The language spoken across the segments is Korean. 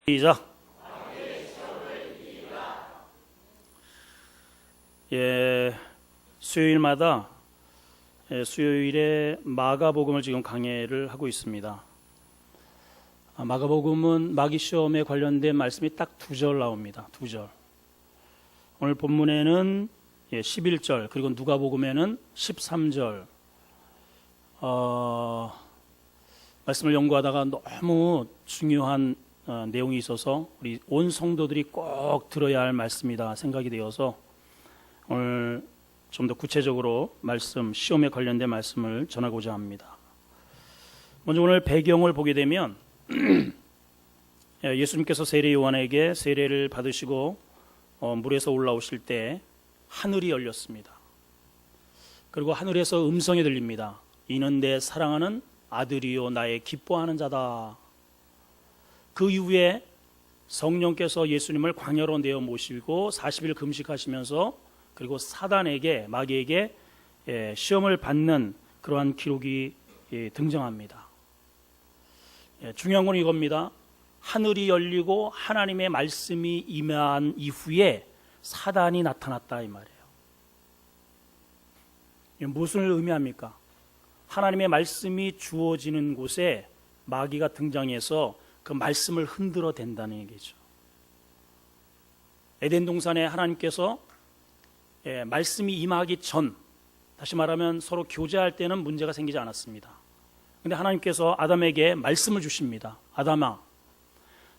시작. 수요일마다 수요일에 마가복음을 지금 강해를 하고 있습니다. 마가복음은 마귀시험에 관련된 말씀이 딱 2절 나옵니다. 2절. 오늘 본문에는 11절, 그리고 누가복음에는 13절. 말씀을 연구하다가 너무 중요한 내용이 있어서 우리 온 성도들이 꼭 들어야 할 말씀이다 생각이 되어서 오늘 좀 더 구체적으로 말씀, 시험에 관련된 말씀을 전하고자 합니다. 먼저 오늘 배경을 보게 되면 예수님께서 세례 요한에게 세례를 받으시고 물에서 올라오실 때 하늘이 열렸습니다. 그리고 하늘에서 음성이 들립니다. 이는 내 사랑하는 아들이요 나의 기뻐하는 자다. 그 이후에 성령께서 예수님을 광야로 내어 모시고 40일 금식하시면서 그리고 사단에게, 마귀에게 시험을 받는 그러한 기록이 등장합니다. 중요한 건 이겁니다. 하늘이 열리고 하나님의 말씀이 임한 이후에 사단이 나타났다 이 말이에요. 무엇을 의미합니까? 하나님의 말씀이 주어지는 곳에 마귀가 등장해서 그 말씀을 흔들어 댄다는 얘기죠. 에덴 동산에 하나님께서 말씀이 임하기 전, 다시 말하면 서로 교제할 때는 문제가 생기지 않았습니다. 그런데 하나님께서 아담에게 말씀을 주십니다. 아담아,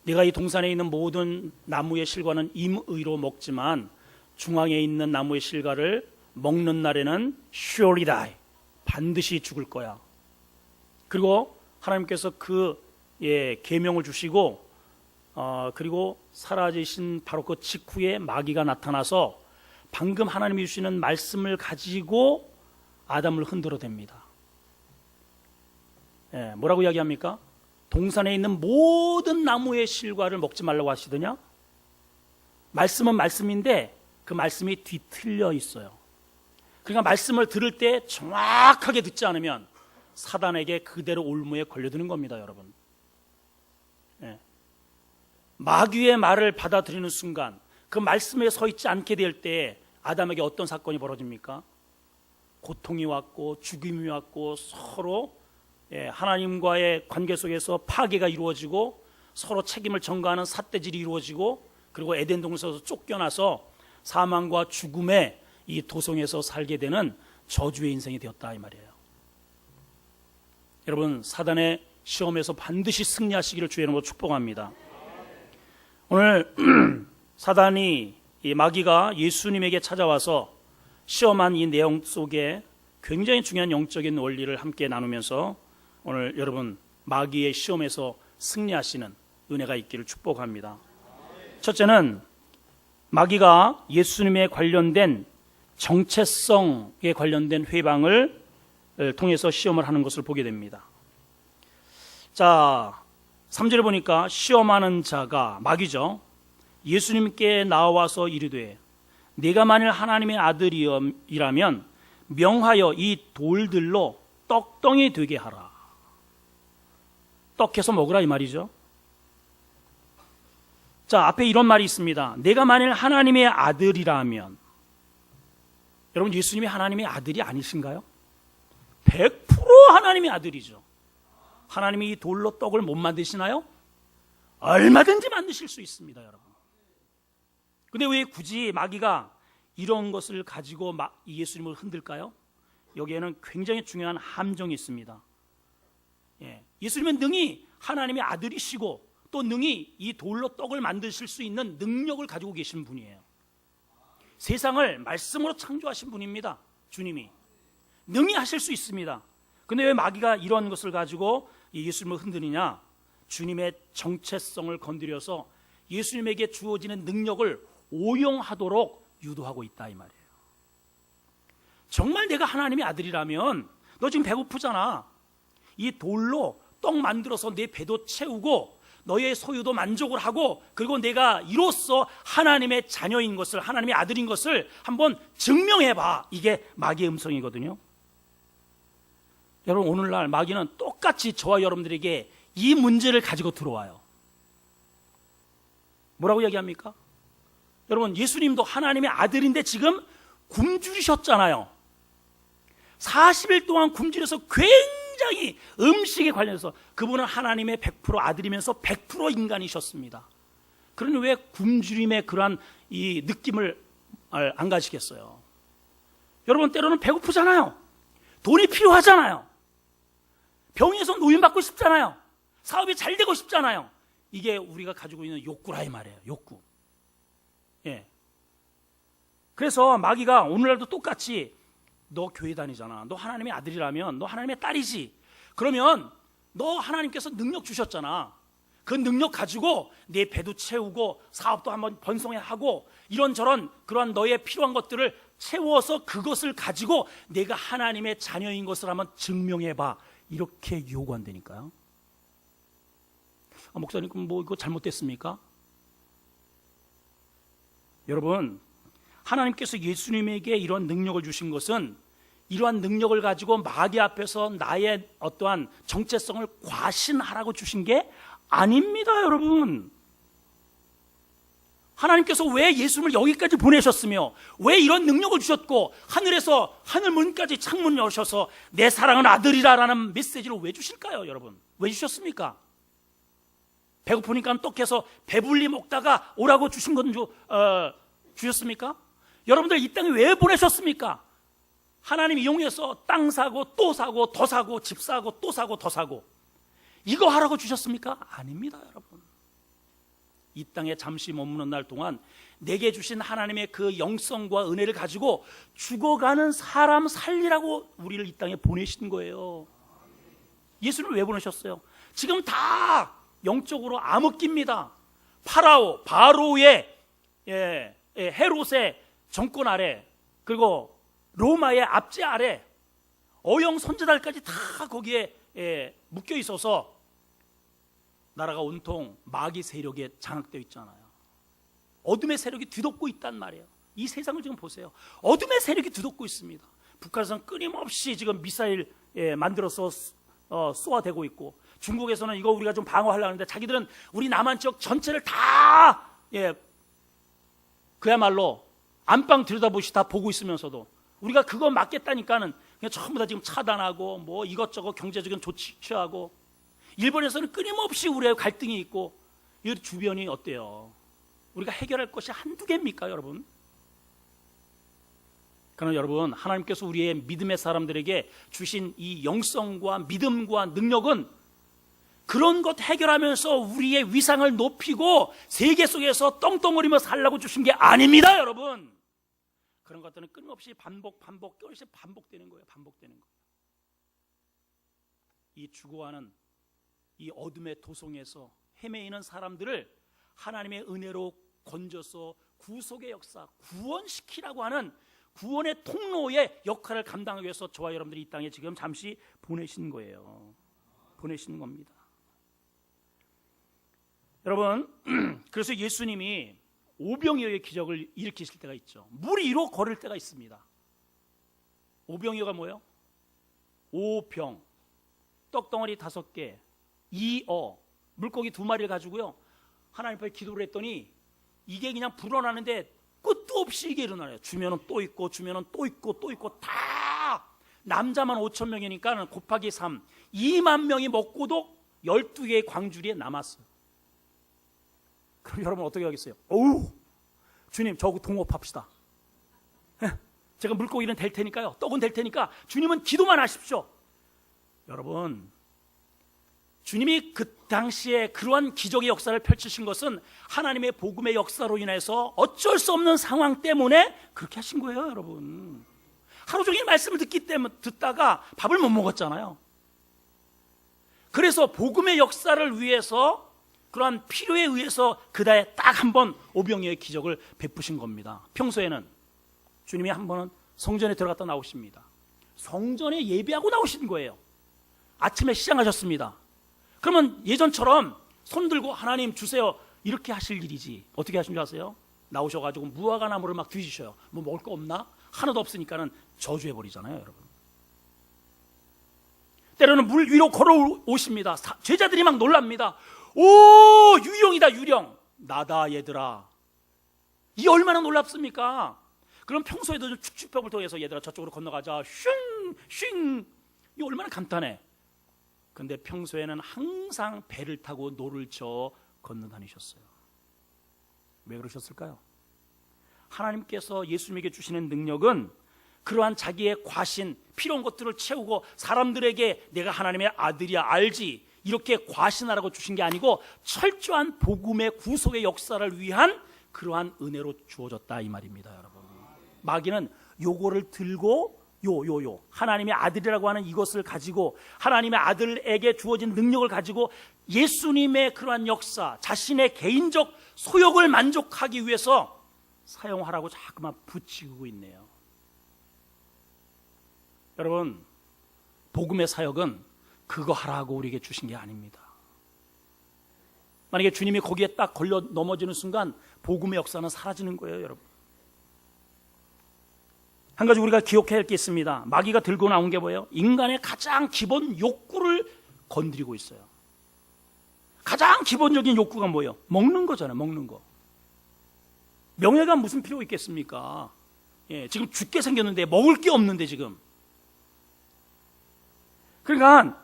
네가 이 동산에 있는 모든 나무의 실과는 임의로 먹지만 중앙에 있는 나무의 실과를 먹는 날에는 surely die, 반드시 죽을 거야. 그리고 하나님께서 그 계명을 주시고 그리고 사라지신 바로 그 직후에 마귀가 나타나서 방금 하나님이 주시는 말씀을 가지고 아담을 흔들어 댑니다. 뭐라고 이야기합니까? 동산에 있는 모든 나무의 실과를 먹지 말라고 하시더냐? 말씀은 말씀인데 그 말씀이 뒤틀려 있어요. 그러니까 말씀을 들을 때 정확하게 듣지 않으면 사단에게 그대로 올무에 걸려드는 겁니다, 여러분. 마귀의 말을 받아들이는 순간 그 말씀에 서 있지 않게 될 때 아담에게 어떤 사건이 벌어집니까? 고통이 왔고 죽임이 왔고 서로 하나님과의 관계 속에서 파괴가 이루어지고 서로 책임을 전가하는 삿대질이 이루어지고 그리고 에덴 동산에서 쫓겨나서 사망과 죽음의 이 도성에서 살게 되는 저주의 인생이 되었다 이 말이에요. 여러분, 사단의 시험에서 반드시 승리하시기를 주의 이름으로 축복합니다. 오늘 사단이, 이 마귀가 예수님에게 찾아와서 시험한 이 내용 속에 굉장히 중요한 영적인 원리를 함께 나누면서 오늘 여러분 마귀의 시험에서 승리하시는 은혜가 있기를 축복합니다. 첫째는 마귀가 예수님에 관련된 정체성에 관련된 회방을 통해서 시험을 하는 것을 보게 됩니다. 자, 3절에 보니까 시험하는 자가 마귀죠. 예수님께 나와서 이르되 네가 만일 하나님의 아들이라면 명하여 이 돌들로 떡덩이 되게 하라. 떡해서 먹으라 이 말이죠. 자, 앞에 이런 말이 있습니다. 내가 만일 하나님의 아들이라면, 여러분 예수님이 하나님의 아들이 아니신가요? 100% 하나님의 아들이죠. 하나님이 이 돌로 떡을 못 만드시나요? 얼마든지 만드실 수 있습니다, 여러분. 근데 왜 굳이 마귀가 이런 것을 가지고 예수님을 흔들까요? 여기에는 굉장히 중요한 함정이 있습니다. 예수님은 능히 하나님의 아들이시고 또 능히 이 돌로 떡을 만드실 수 있는 능력을 가지고 계신 분이에요. 세상을 말씀으로 창조하신 분입니다. 주님이 능히 하실 수 있습니다. 근데 왜 마귀가 이런 것을 가지고 예수님을 흔드느냐? 주님의 정체성을 건드려서 예수님에게 주어지는 능력을 오용하도록 유도하고 있다 이 말이에요. 정말 내가 하나님의 아들이라면 너 지금 배고프잖아. 이 돌로 떡 만들어서 내 배도 채우고 너의 소유도 만족을 하고 그리고 내가 이로써 하나님의 자녀인 것을, 하나님의 아들인 것을 한번 증명해봐. 이게 마귀의 음성이거든요. 여러분, 오늘날 마귀는 똑같이 저와 여러분들에게 이 문제를 가지고 들어와요. 뭐라고 얘기합니까? 여러분, 예수님도 하나님의 아들인데 지금 굶주리셨잖아요. 40일 동안 굶주려서 굉장히 음식에 관련해서, 그분은 하나님의 100% 아들이면서 100% 인간이셨습니다. 그러니 왜 굶주림의 그러한 이 느낌을 안 가지겠어요? 여러분, 때로는 배고프잖아요. 돈이 필요하잖아요. 병에서 노인받고 싶잖아요. 사업이 잘 되고 싶잖아요. 이게 우리가 가지고 있는 욕구라 이 말이에요. 욕구. 예. 그래서 마귀가 오늘날도 똑같이, 너 교회 다니잖아. 너 하나님의 아들이라면, 너 하나님의 딸이지. 그러면 너 하나님께서 능력 주셨잖아. 그 능력 가지고 내 배도 채우고 사업도 한번 번성하고 이런저런 그러한 너의 필요한 것들을 채워서 그것을 가지고 내가 하나님의 자녀인 것을 한번 증명해봐. 이렇게 요구한다니까요. 목사님, 뭐 이거 잘못됐습니까? 여러분, 하나님께서 예수님에게 이런 능력을 주신 것은 이러한 능력을 가지고 마귀 앞에서 나의 어떠한 정체성을 과신하라고 주신 게 아닙니다, 여러분. 하나님께서 왜 예수님을 여기까지 보내셨으며 왜 이런 능력을 주셨고 하늘에서 하늘문까지 창문 여셔서 내 사랑하는 아들이라라는 메시지를 왜 주실까요, 여러분? 왜 주셨습니까? 배고프니까 떡해서 배불리 먹다가 오라고 주신 건 주셨습니까? 여러분들 이 땅에 왜 보내셨습니까? 하나님 이용해서 땅 사고 또 사고 더 사고 집 사고 또 사고 더 사고 이거 하라고 주셨습니까? 아닙니다, 여러분. 이 땅에 잠시 머무는 날 동안 내게 주신 하나님의 그 영성과 은혜를 가지고 죽어가는 사람 살리라고 우리를 이 땅에 보내신 거예요. 예수를 왜 보내셨어요? 지금 다 영적으로 암흑기입니다. 바로의 헤롯의 정권 아래, 그리고 로마의 압제 아래 어영 선지자들까지 다 거기에 묶여 있어서 나라가 온통 마귀 세력에 장악되어 있잖아요. 어둠의 세력이 뒤덮고 있단 말이에요. 이 세상을 지금 보세요. 어둠의 세력이 뒤덮고 있습니다. 북한에서는 끊임없이 지금 미사일 만들어서 쏘아대고 있고, 중국에서는 이거 우리가 좀 방어하려고 하는데 자기들은 우리 남한 지역 전체를 다 그야말로 안방 들여다보시 다 보고 있으면서도 우리가 그거 막겠다니까는 그냥 전부 다 지금 차단하고 뭐 이것저것 경제적인 조치 취하고, 일본에서는 끊임없이 우리의 갈등이 있고, 이 주변이 어때요? 우리가 해결할 것이 한두 개입니까, 여러분? 그러나 여러분, 하나님께서 우리의 믿음의 사람들에게 주신 이 영성과 믿음과 능력은 그런 것 해결하면서 우리의 위상을 높이고 세계 속에서 떵떵거리며 살라고 주신 게 아닙니다, 여러분. 그런 것들은 끊임없이 끊임없이 반복되는 거예요. 반복되는 거예요. 이 죽어가는 이 어둠의 도성에서 헤매이는 사람들을 하나님의 은혜로 건져서 구속의 역사, 구원시키라고 하는 구원의 통로의 역할을 감당하기 위해서 저와 여러분들이 이 땅에 지금 잠시 보내신 거예요. 보내신 겁니다. 여러분, 그래서 예수님이 오병이어의 기적을 일으키실 때가 있죠. 물 위로 걸을 때가 있습니다. 오병이어가 뭐예요? 오병, 떡덩어리 5개, 2어, 물고기 2마리를 가지고요, 하나님 앞에 기도를 했더니 이게 그냥 불어나는데 끝도 없이 이게 일어나요. 주면은 또 있고 주면은 또 있고 또 있고, 다 남자만 5,000명이니까 곱하기 3, 2만 명이 먹고도 12개의 광주리에 남았어요. 그럼 여러분 어떻게 하겠어요? 어우, 주님 저하고 동업합시다. 제가 물고기는 될 테니까요, 떡은 될 테니까 주님은 기도만 하십시오. 여러분, 주님이 그 당시에 그러한 기적의 역사를 펼치신 것은 하나님의 복음의 역사로 인해서 어쩔 수 없는 상황 때문에 그렇게 하신 거예요, 여러분. 하루 종일 말씀을 듣다가 밥을 못 먹었잖아요. 그래서 복음의 역사를 위해서, 그러한 필요에 의해서 그달에 딱 한 번 오병이어의 기적을 베푸신 겁니다. 평소에는 주님이 한 번은 성전에 들어갔다 나오십니다. 성전에 예배하고 나오신 거예요. 아침에 시장하셨습니다. 그러면 예전처럼 손 들고 하나님 주세요 이렇게 하실 일이지, 어떻게 하신 줄 아세요? 나오셔가지고 무화과 나무를 막 뒤지셔요. 뭐 먹을 거 없나? 하나도 없으니까는 저주해버리잖아요, 여러분. 때로는 물 위로 걸어오십니다. 제자들이 막 놀랍니다. 오, 유령이다, 유령. 나다 얘들아. 이 얼마나 놀랍습니까? 그럼 평소에도 축축벽을 통해서 얘들아 저쪽으로 건너가자. 슝. 이 얼마나 간단해. 근데 평소에는 항상 배를 타고 노를 저 건너다니셨어요. 왜 그러셨을까요? 하나님께서 예수님에게 주시는 능력은 그러한 자기의 과신, 필요한 것들을 채우고 사람들에게 내가 하나님의 아들이야 알지 이렇게 과신하라고 주신 게 아니고 철저한 복음의 구속의 역사를 위한 그러한 은혜로 주어졌다 이 말입니다. 여러분, 마귀는 요거를 들고 하나님의 아들이라고 하는 이것을 가지고 하나님의 아들에게 주어진 능력을 가지고 예수님의 그러한 역사, 자신의 개인적 소욕을 만족하기 위해서 사용하라고 자꾸만 붙이고 있네요. 여러분, 복음의 사역은 그거 하라고 우리에게 주신 게 아닙니다. 만약에 주님이 거기에 딱 걸려 넘어지는 순간 복음의 역사는 사라지는 거예요. 여러분, 한 가지 우리가 기억해야 할 게 있습니다. 마귀가 들고 나온 게 뭐예요? 인간의 가장 기본 욕구를 건드리고 있어요. 가장 기본적인 욕구가 뭐예요? 먹는 거잖아요. 먹는 거. 명예가 무슨 필요 있겠습니까? 지금 죽게 생겼는데 먹을 게 없는데 지금. 그러니까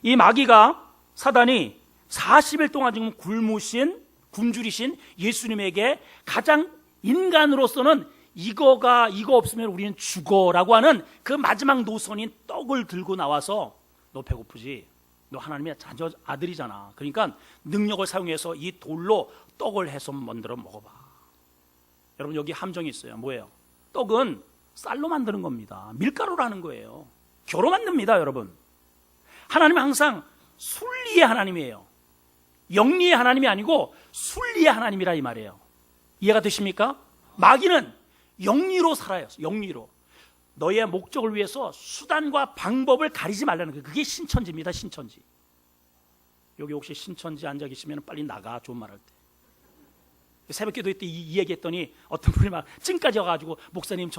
이 마귀가, 사단이 40일 동안 지금 굶주리신 예수님에게 가장 인간으로서는 이거 없으면 우리는 죽어라고 하는 그 마지막 노선인 떡을 들고 나와서 너 배고프지? 너 하나님의 아들이잖아. 그러니까 능력을 사용해서 이 돌로 떡을 해서 만들어 먹어봐. 여러분, 여기 함정이 있어요. 뭐예요? 떡은 쌀로 만드는 겁니다. 밀가루라는 거예요. 겨로 만듭니다. 여러분, 하나님은 항상 순리의 하나님이에요. 영리의 하나님이 아니고 순리의 하나님이라 이 말이에요. 이해가 되십니까? 마귀는 영리로 살아요. 영리로. 너의 목적을 위해서 수단과 방법을 가리지 말라는 거예요. 그게 신천지입니다. 신천지. 여기 혹시 신천지 앉아 계시면 빨리 나가. 좋은 말 할 때. 새벽기도 때 이 얘기했더니 어떤 분이 막 찐까지 와가지고 목사님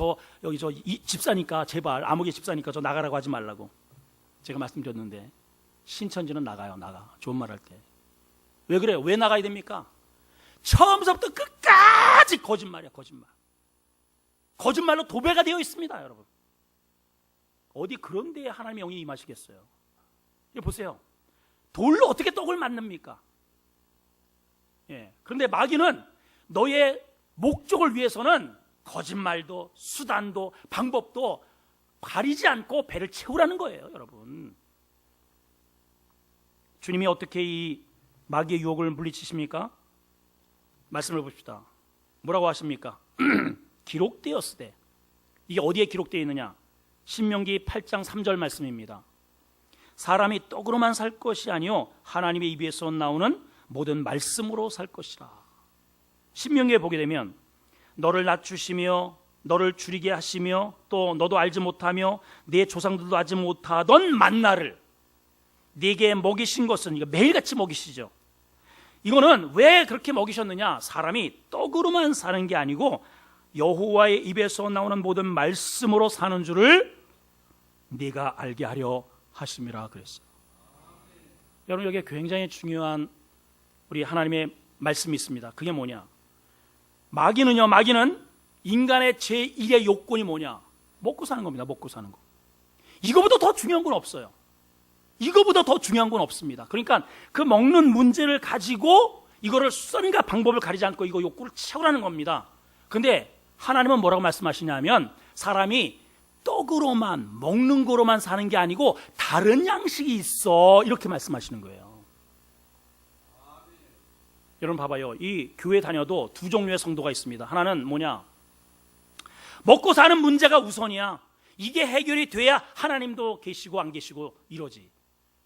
여기 집사니까 제발 암흑의 집사니까 저 나가라고 하지 말라고 제가 말씀드렸는데, 신천지는 나가요. 나가. 좋은 말 할 때. 왜 그래요? 왜 나가야 됩니까? 처음부터 끝까지 거짓말이야. 거짓말로 도배가 되어 있습니다. 여러분, 어디 그런 데에 하나님의 영이 임하시겠어요? 이거 보세요. 돌로 어떻게 떡을 만듭니까? 그런데 마귀는 너의 목적을 위해서는 거짓말도 수단도 방법도 가리지 않고 배를 채우라는 거예요. 여러분, 주님이 어떻게 이 마귀의 유혹을 물리치십니까? 말씀을 봅시다. 뭐라고 하십니까? 기록되었으되. 이게 어디에 기록되어 있느냐? 신명기 8장 3절 말씀입니다. 사람이 떡으로만 살 것이 아니요 하나님의 입에서 나오는 모든 말씀으로 살 것이라. 신명기에 보게 되면 너를 낮추시며 너를 줄이게 하시며 또 너도 알지 못하며 네 조상들도 알지 못하던 만나를 네게 먹이신 것은, 이거 매일같이 먹이시죠. 이거는 왜 그렇게 먹이셨느냐? 사람이 떡으로만 사는 게 아니고 여호와의 입에서 나오는 모든 말씀으로 사는 줄을 네가 알게 하려 하심이라 그랬어요. 여러분, 여기에 굉장히 중요한 우리 하나님의 말씀이 있습니다. 그게 뭐냐? 마귀는 인간의 제1의 요건이 뭐냐? 먹고 사는 겁니다. 먹고 사는 거. 이거보다 더 중요한 건 없어요. 이거보다 더 중요한 건 없습니다. 그러니까 그 먹는 문제를 가지고 이거를 수단과 방법을 가리지 않고 이거 욕구를 채우라는 겁니다. 근데 하나님은 뭐라고 말씀하시냐면 사람이 떡으로만 먹는 거로만 사는 게 아니고 다른 양식이 있어, 이렇게 말씀하시는 거예요. 여러분 봐봐요. 이 교회 다녀도 두 종류의 성도가 있습니다. 하나는 뭐냐? 먹고 사는 문제가 우선이야. 이게 해결이 돼야 하나님도 계시고 안 계시고 이러지.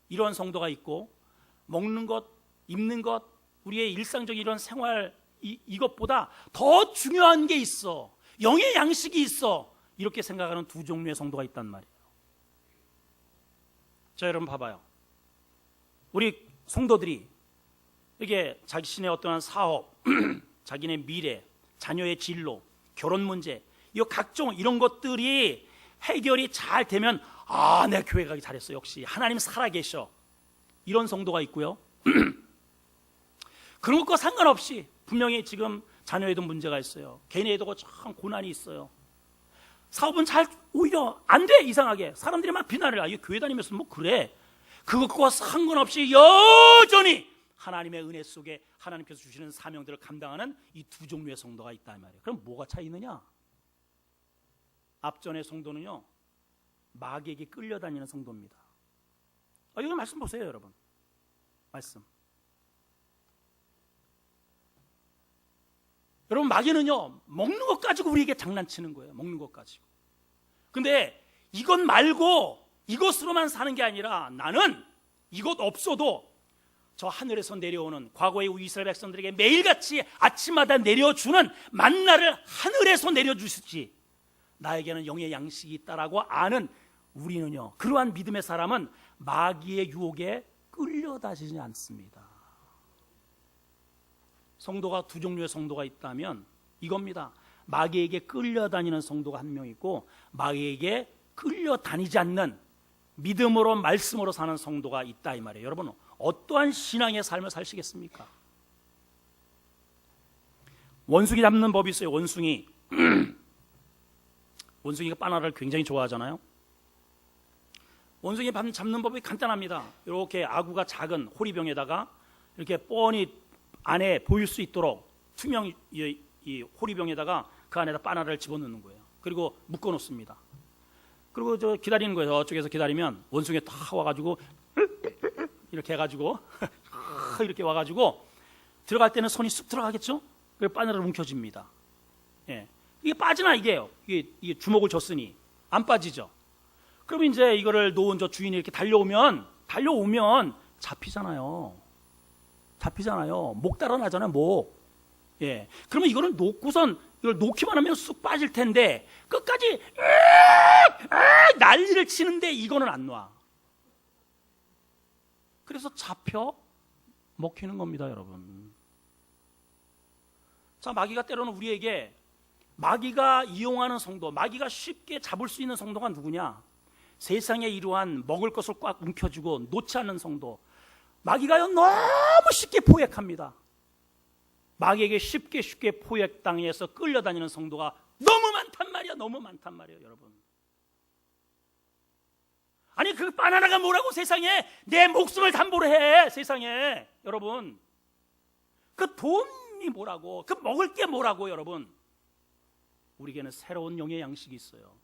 이런 성도가 있고, 먹는 것, 입는 것, 우리의 일상적인 이런 생활, 이것보다 더 중요한 게 있어, 영의 양식이 있어, 이렇게 생각하는 두 종류의 성도가 있단 말이에요. 자, 여러분 봐봐요. 우리 성도들이 이게 자신의 어떠한 사업, 자기네 미래, 자녀의 진로, 결혼 문제, 이 각종 이런 것들이 해결이 잘 되면 내 교회 가기 잘했어, 역시 하나님 살아계셔, 이런 성도가 있고요. 그런 것과 상관없이 분명히 지금 자녀에도 문제가 있어요. 개인에도 참 고난이 있어요. 사업은 잘 오히려 안 돼. 이상하게 사람들이 막 비난을 해. 교회 다니면서 뭐 그래. 그것과 상관없이 여전히 하나님의 은혜 속에 하나님께서 주시는 사명들을 감당하는 이 두 종류의 성도가 있다 말이에요. 그럼 뭐가 차이 있느냐? 앞전의 성도는요, 마귀에게 끌려다니는 성도입니다. 여기 말씀 보세요, 여러분. 말씀. 여러분, 마귀는요, 먹는 것 가지고 우리에게 장난치는 거예요. 먹는 것 가지고. 근데 이것 말고 이것으로만 사는 게 아니라 나는 이것 없어도 저 하늘에서 내려오는 과거의 우리 이스라엘 백성들에게 매일같이 아침마다 내려주는 만나를 하늘에서 내려주시지 나에게는 영의 양식이 있다라고 아는 우리는요, 그러한 믿음의 사람은 마귀의 유혹에 끌려다니지 않습니다. 성도가 두 종류의 성도가 있다면 이겁니다. 마귀에게 끌려다니는 성도가 한 명 있고 마귀에게 끌려다니지 않는 믿음으로 말씀으로 사는 성도가 있다 이 말이에요. 여러분, 어떠한 신앙의 삶을 사시겠습니까? 원숭이 잡는 법이 있어요. 원숭이. 원숭이가 바나나를 굉장히 좋아하잖아요. 원숭이 잡는 법이 간단합니다. 이렇게 아구가 작은 호리병에다가 이렇게 뻔히 안에 보일 수 있도록 투명 이 호리병에다가 그 안에다 바나나를 집어넣는 거예요. 그리고 묶어 놓습니다. 그리고 저 기다리는 거예요. 저쪽에서 기다리면 원숭이가 딱 와가지고 이렇게 해가지고 이렇게 와가지고 들어갈 때는 손이 쑥 들어가겠죠? 그리고 바나나를 움켜집니다. 예. 이게 빠지나 이게 주먹을 줬으니 안 빠지죠. 그럼 이제 이거를 놓은 저 주인이 이렇게 달려오면 잡히잖아요. 목 달아나잖아요. 목. 예. 그러면 이거를 놓고선 이걸 놓기만 하면 쑥 빠질 텐데 끝까지 난리를 치는데 이거는 안 놔. 그래서 잡혀 먹히는 겁니다, 여러분. 자, 마귀가 때로는 우리에게 마귀가 이용하는 성도, 마귀가 쉽게 잡을 수 있는 성도가 누구냐? 세상에 이러한 먹을 것을 꽉 움켜쥐고 놓지 않는 성도. 마귀가요 너무 쉽게 포획합니다. 마귀에게 쉽게 포획당해서 끌려다니는 성도가 너무 많단 말이야. 너무 많단 말이에요, 여러분. 아니 그 바나나가 뭐라고 세상에 내 목숨을 담보로 해. 세상에 여러분, 그 돈이 뭐라고, 그 먹을 게 뭐라고. 여러분, 우리에게는 새로운 영의 양식이 있어요.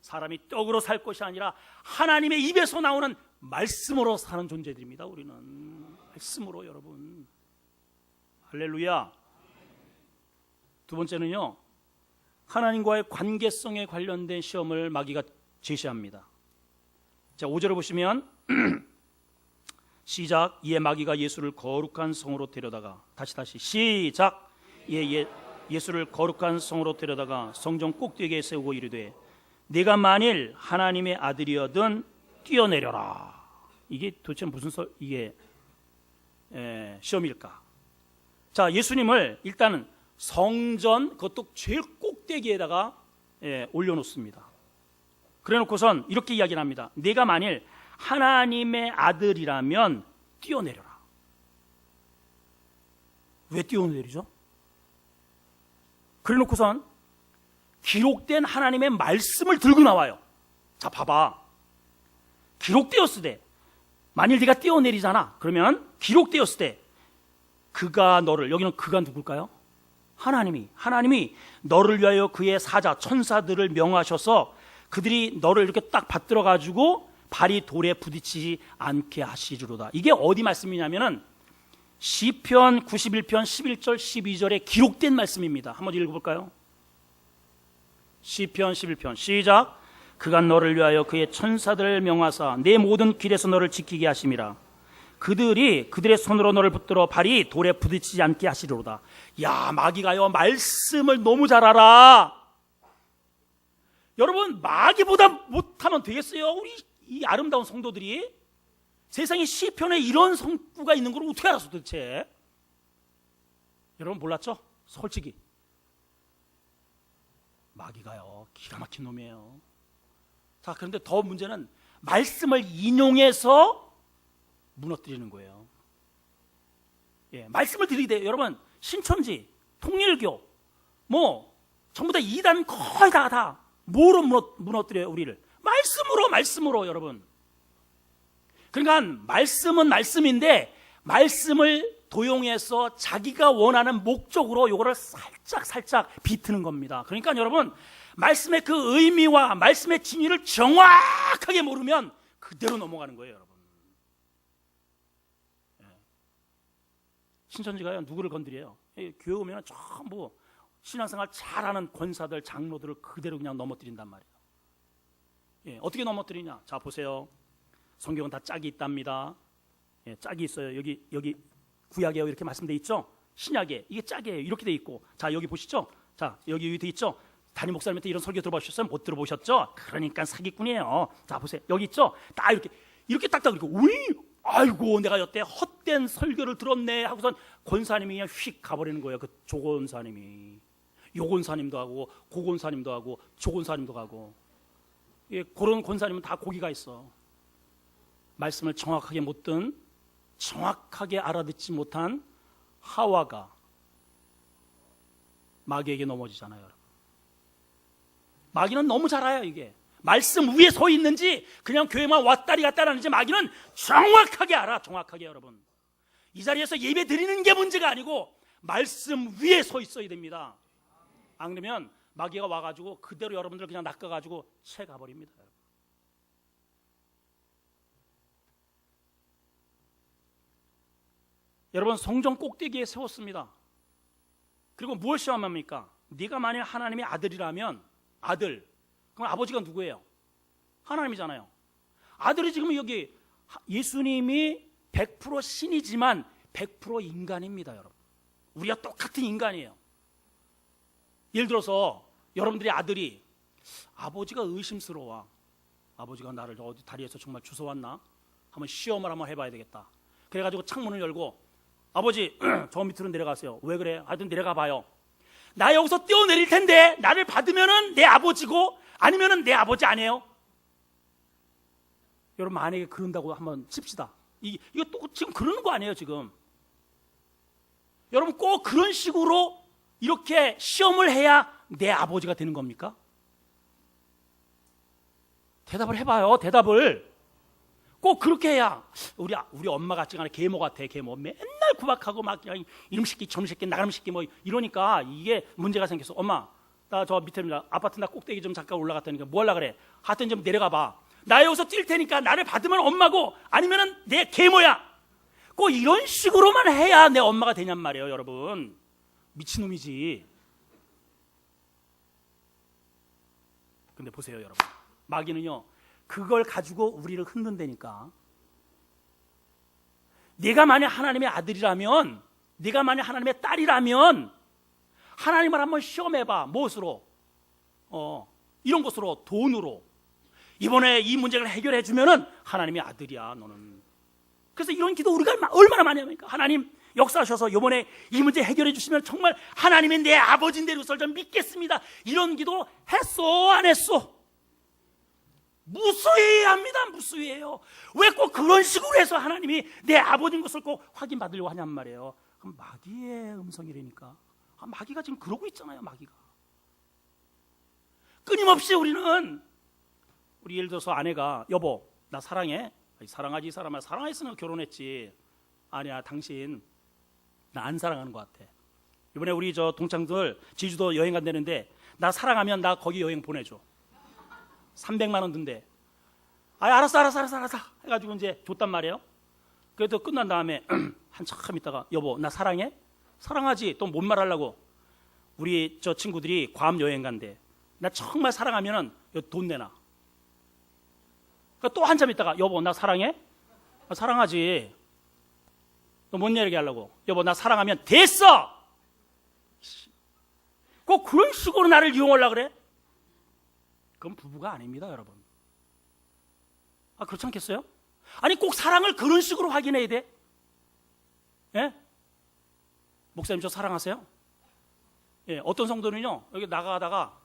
사람이 떡으로 살 것이 아니라 하나님의 입에서 나오는 말씀으로 사는 존재들입니다. 우리는 말씀으로. 여러분, 할렐루야. 두 번째는요, 하나님과의 관계성에 관련된 시험을 마귀가 제시합니다. 자, 5절을 보시면 시작. 이에 마귀가 예수를 거룩한 성으로 데려다가 다시 시작. 예수를 거룩한 성으로 데려다가 성전 꼭대기에 세우고 이르되 네가 만일 하나님의 아들이어든 뛰어내려라. 이게 도대체 무슨 시험일까? 자, 예수님을 일단은 성전 그것도 제일 꼭대기에다가 올려놓습니다. 그래놓고선 이렇게 이야기를 합니다. 네가 만일 하나님의 아들이라면 뛰어내려라. 왜 뛰어내리죠? 그래놓고선 기록된 하나님의 말씀을 들고 나와요. 자, 봐봐. 기록되었을 때, 만일 네가 뛰어내리잖아. 그러면 기록되었을 때 그가 너를, 여기는 그가 누굴까요? 하나님이 너를 위하여 그의 사자 천사들을 명하셔서 그들이 너를 이렇게 딱 받들어 가지고 발이 돌에 부딪히지 않게 하시리로다. 이게 어디 말씀이냐면은 시편 91편 11절 12절에 기록된 말씀입니다. 한번 읽어볼까요? 시편 11편 시작. 그가 너를 위하여 그의 천사들을 명하사 내 모든 길에서 너를 지키게 하심이라. 그들이 그들의 손으로 너를 붙들어 발이 돌에 부딪히지 않게 하시리로다. 야, 마귀가요 말씀을 너무 잘 알아. 여러분, 마귀보다 못하면 되겠어요? 우리 이 아름다운 성도들이 세상에 시편에 이런 성구가 있는 걸 어떻게 알았어 도대체? 여러분 몰랐죠? 솔직히 마귀가요 기가 막힌 놈이에요. 자, 그런데 더 문제는 말씀을 인용해서 무너뜨리는 거예요. 예, 말씀을 드리게 돼요. 여러분, 신천지, 통일교, 뭐 전부 다 이단 거의 다 뭐로 무너뜨려요 우리를? 말씀으로 여러분. 그러니까 말씀은 말씀인데 말씀을 도용해서 자기가 원하는 목적으로 요거를 살짝 비트는 겁니다. 그러니까 여러분, 말씀의 그 의미와 말씀의 진리를 정확하게 모르면 그대로 넘어가는 거예요, 여러분. 예. 신천지가요 누구를 건드려요? 교회 오면 전부 신앙생활 잘하는 권사들, 장로들을 그대로 그냥 넘어뜨린단 말이에요. 예, 어떻게 넘어뜨리냐? 자, 보세요. 성경은 다 짝이 있답니다. 예, 짝이 있어요. 여기 구약에 이렇게 말씀돼 있죠. 신약에 이게 짝이에요. 이렇게 돼 있고, 자 여기 보시죠. 자 여기 돼 있죠. 담임 목사님한테 이런 설교 들어보셨어요? 못 들어보셨죠? 그러니까 사기꾼이에요. 자 보세요. 여기 있죠. 딱 이렇게 딱딱 그리고 아이고 내가 여태 헛된 설교를 들었네 하고선 권사님이 그냥 휙 가버리는 거예요. 그 조권사님이. 요권사님도 하고 고권사님도 하고 조권사님도 가고. 예, 그런 권사님은 다 고기가 있어. 말씀을 정확하게 못 든, 정확하게 알아듣지 못한 하와가 마귀에게 넘어지잖아요, 여러분. 마귀는 너무 잘 알아요, 이게. 말씀 위에 서 있는지 그냥 교회만 왔다리 갔다리 하는지 마귀는 정확하게 알아, 정확하게 여러분. 이 자리에서 예배 드리는 게 문제가 아니고 말씀 위에 서 있어야 됩니다. 안 그러면 마귀가 와가지고 그대로 여러분들 그냥 낚아가지고 채 가버립니다. 여러분, 성전 꼭대기에 세웠습니다. 그리고 무엇 시험합니까? 네가 만일 하나님의 아들이라면, 아들, 그럼 아버지가 누구예요? 하나님이잖아요. 아들이 지금 여기 예수님이 100% 신이지만 100% 인간입니다, 여러분. 우리가 똑같은 인간이에요. 예를 들어서 여러분들의 아들이 아버지가 의심스러워. 아버지가 나를 어디 다리에서 정말 주워왔나? 한번 시험을 한번 해봐야 되겠다. 그래가지고 창문을 열고 아버지 저 밑으로 내려가세요. 왜 그래? 하여튼 내려가 봐요. 나 여기서 뛰어내릴 텐데 나를 받으면은 내 아버지고 아니면은 내 아버지 아니에요? 여러분 만약에 그런다고 한번 칩시다. 이거 또 지금 그러는 거 아니에요 지금? 여러분 꼭 그런 식으로 이렇게 시험을 해야 내 아버지가 되는 겁니까? 대답을 해봐요. 대답을. 꼭 그렇게 해야 우리 엄마 같지 않아. 계모 같아. 계모 맨날 구박하고 막 그냥 이놈 새끼 저놈 새끼 나가놈 새끼 뭐 이러니까 이게 문제가 생겼어. 엄마 나 저 밑에 아파트 나 꼭대기 좀 잠깐 올라갔다니까 뭐 하려고 그래? 하여튼 좀 내려가 봐. 나 여기서 뛸 테니까 나를 받으면 엄마고 아니면은 내 계모야. 꼭 이런 식으로만 해야 내 엄마가 되냔 말이에요 여러분. 미친놈이지. 근데 보세요 여러분, 마귀는요 그걸 가지고 우리를 흔든다니까. 네가 만약 하나님의 아들이라면, 네가 만약 하나님의 딸이라면 하나님을 한번 시험해봐. 무엇으로? 이런 것으로, 돈으로. 이번에 이 문제를 해결해 주면은 하나님의 아들이야 너는. 그래서 이런 기도 우리가 얼마나 많이 합니까? 하나님 역사하셔서 이번에 이 문제 해결해 주시면 정말 하나님이 내 아버지인데 그것을 좀 믿겠습니다. 이런 기도 했어 안 했어? 무수히 합니다. 무수히해요. 왜 꼭 그런 식으로 해서 하나님이 내 아버지인 것을 꼭 확인받으려고 하냔 말이에요. 그럼 마귀의 음성이라니까. 마귀가 지금 그러고 있잖아요. 마귀가 끊임없이 우리 예를 들어서 아내가 여보 나 사랑해? 사랑하지 이 사람아. 사랑했으면 결혼했지. 아니야 당신 나 안 사랑하는 것 같아. 이번에 우리 저 동창들 제주도 여행 간다는데 나 사랑하면 나 거기 여행 보내줘. 300만 원 든대. 알았어 해가지고 이제 줬단 말이에요. 그래도 끝난 다음에 한참 있다가 여보 나 사랑해? 사랑하지. 또 뭔 말하려고? 우리 저 친구들이 괌 여행 간대. 나 정말 사랑하면은 돈 내놔. 또 한참 있다가 여보 나 사랑해? 사랑하지. 너 뭔 얘기 하려고? 여보 나 사랑하면 됐어. 꼭 그런 식으로 나를 이용하려고 그래? 그건 부부가 아닙니다 여러분. 그렇지 않겠어요? 아니 꼭 사랑을 그런 식으로 확인해야 돼? 예? 목사님 저 사랑하세요? 예, 어떤 성도는요 여기 나가다가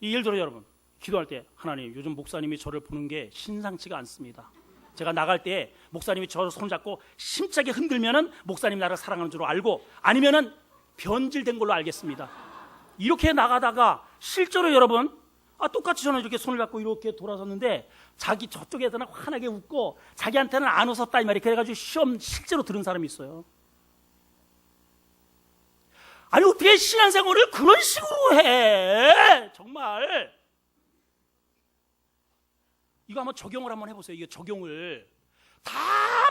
예를 들어 여러분 기도할 때 하나님 요즘 목사님이 저를 보는 게 신상치가 않습니다. 제가 나갈 때 목사님이 저를 손잡고 힘차게 흔들면은 목사님 나를 사랑하는 줄 알고, 아니면은 변질된 걸로 알겠습니다. 이렇게 나가다가 실제로 여러분, 똑같이 저는 이렇게 손을 잡고 이렇게 돌아섰는데 자기 저쪽에서는 환하게 웃고 자기한테는 안 웃었다 이 말이. 그래가지고 시험 실제로 들은 사람이 있어요. 아니 어떻게 신앙생활을 그런 식으로 해? 정말 이거 한번 적용을 한번 해보세요. 이게 적용을 다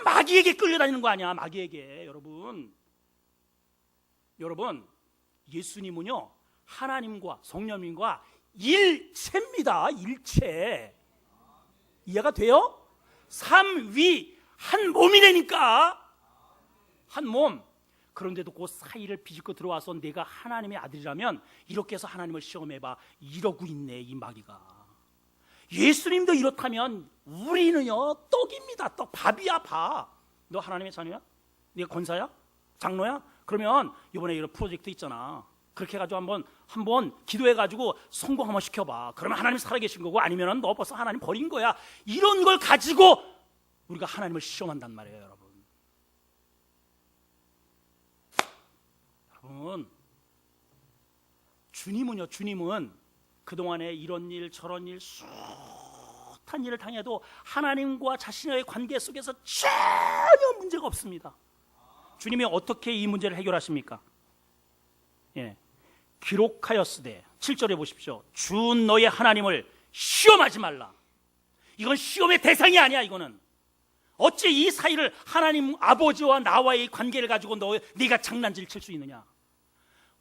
마귀에게 끌려다니는 거 아니야? 마귀에게. 여러분 예수님은요 하나님과 성령님과 일체입니다. 일체. 이해가 돼요? 삼위 한 몸이라니까. 한 몸. 그런데도 그 사이를 비집고 들어와서 내가 하나님의 아들이라면 이렇게 해서 하나님을 시험해봐, 이러고 있네 이 마귀가. 예수님도 이렇다면 우리는요 떡입니다. 떡. 밥이야 밥. 너 하나님의 자녀야? 네가 권사야? 장로야? 그러면 이번에 이런 프로젝트 있잖아, 그렇게 해가지고 한번 기도해가지고 성공 한번 시켜봐. 그러면 하나님 살아계신 거고, 아니면 너 벌써 하나님 버린 거야. 이런 걸 가지고 우리가 하나님을 시험한단 말이에요. 여러분 주님은 그동안에 이런 일 저런 일 숱한 일을 당해도 하나님과 자신의 관계 속에서 전혀 문제가 없습니다. 주님이 어떻게 이 문제를 해결하십니까? 기록하였으되 7절에 보십시오. 주 너의 하나님을 시험하지 말라. 이건 시험의 대상이 아니야. 이거는 어찌 이 사이를 하나님 아버지와 나와의 관계를 가지고 네가 장난질 칠 수 있느냐?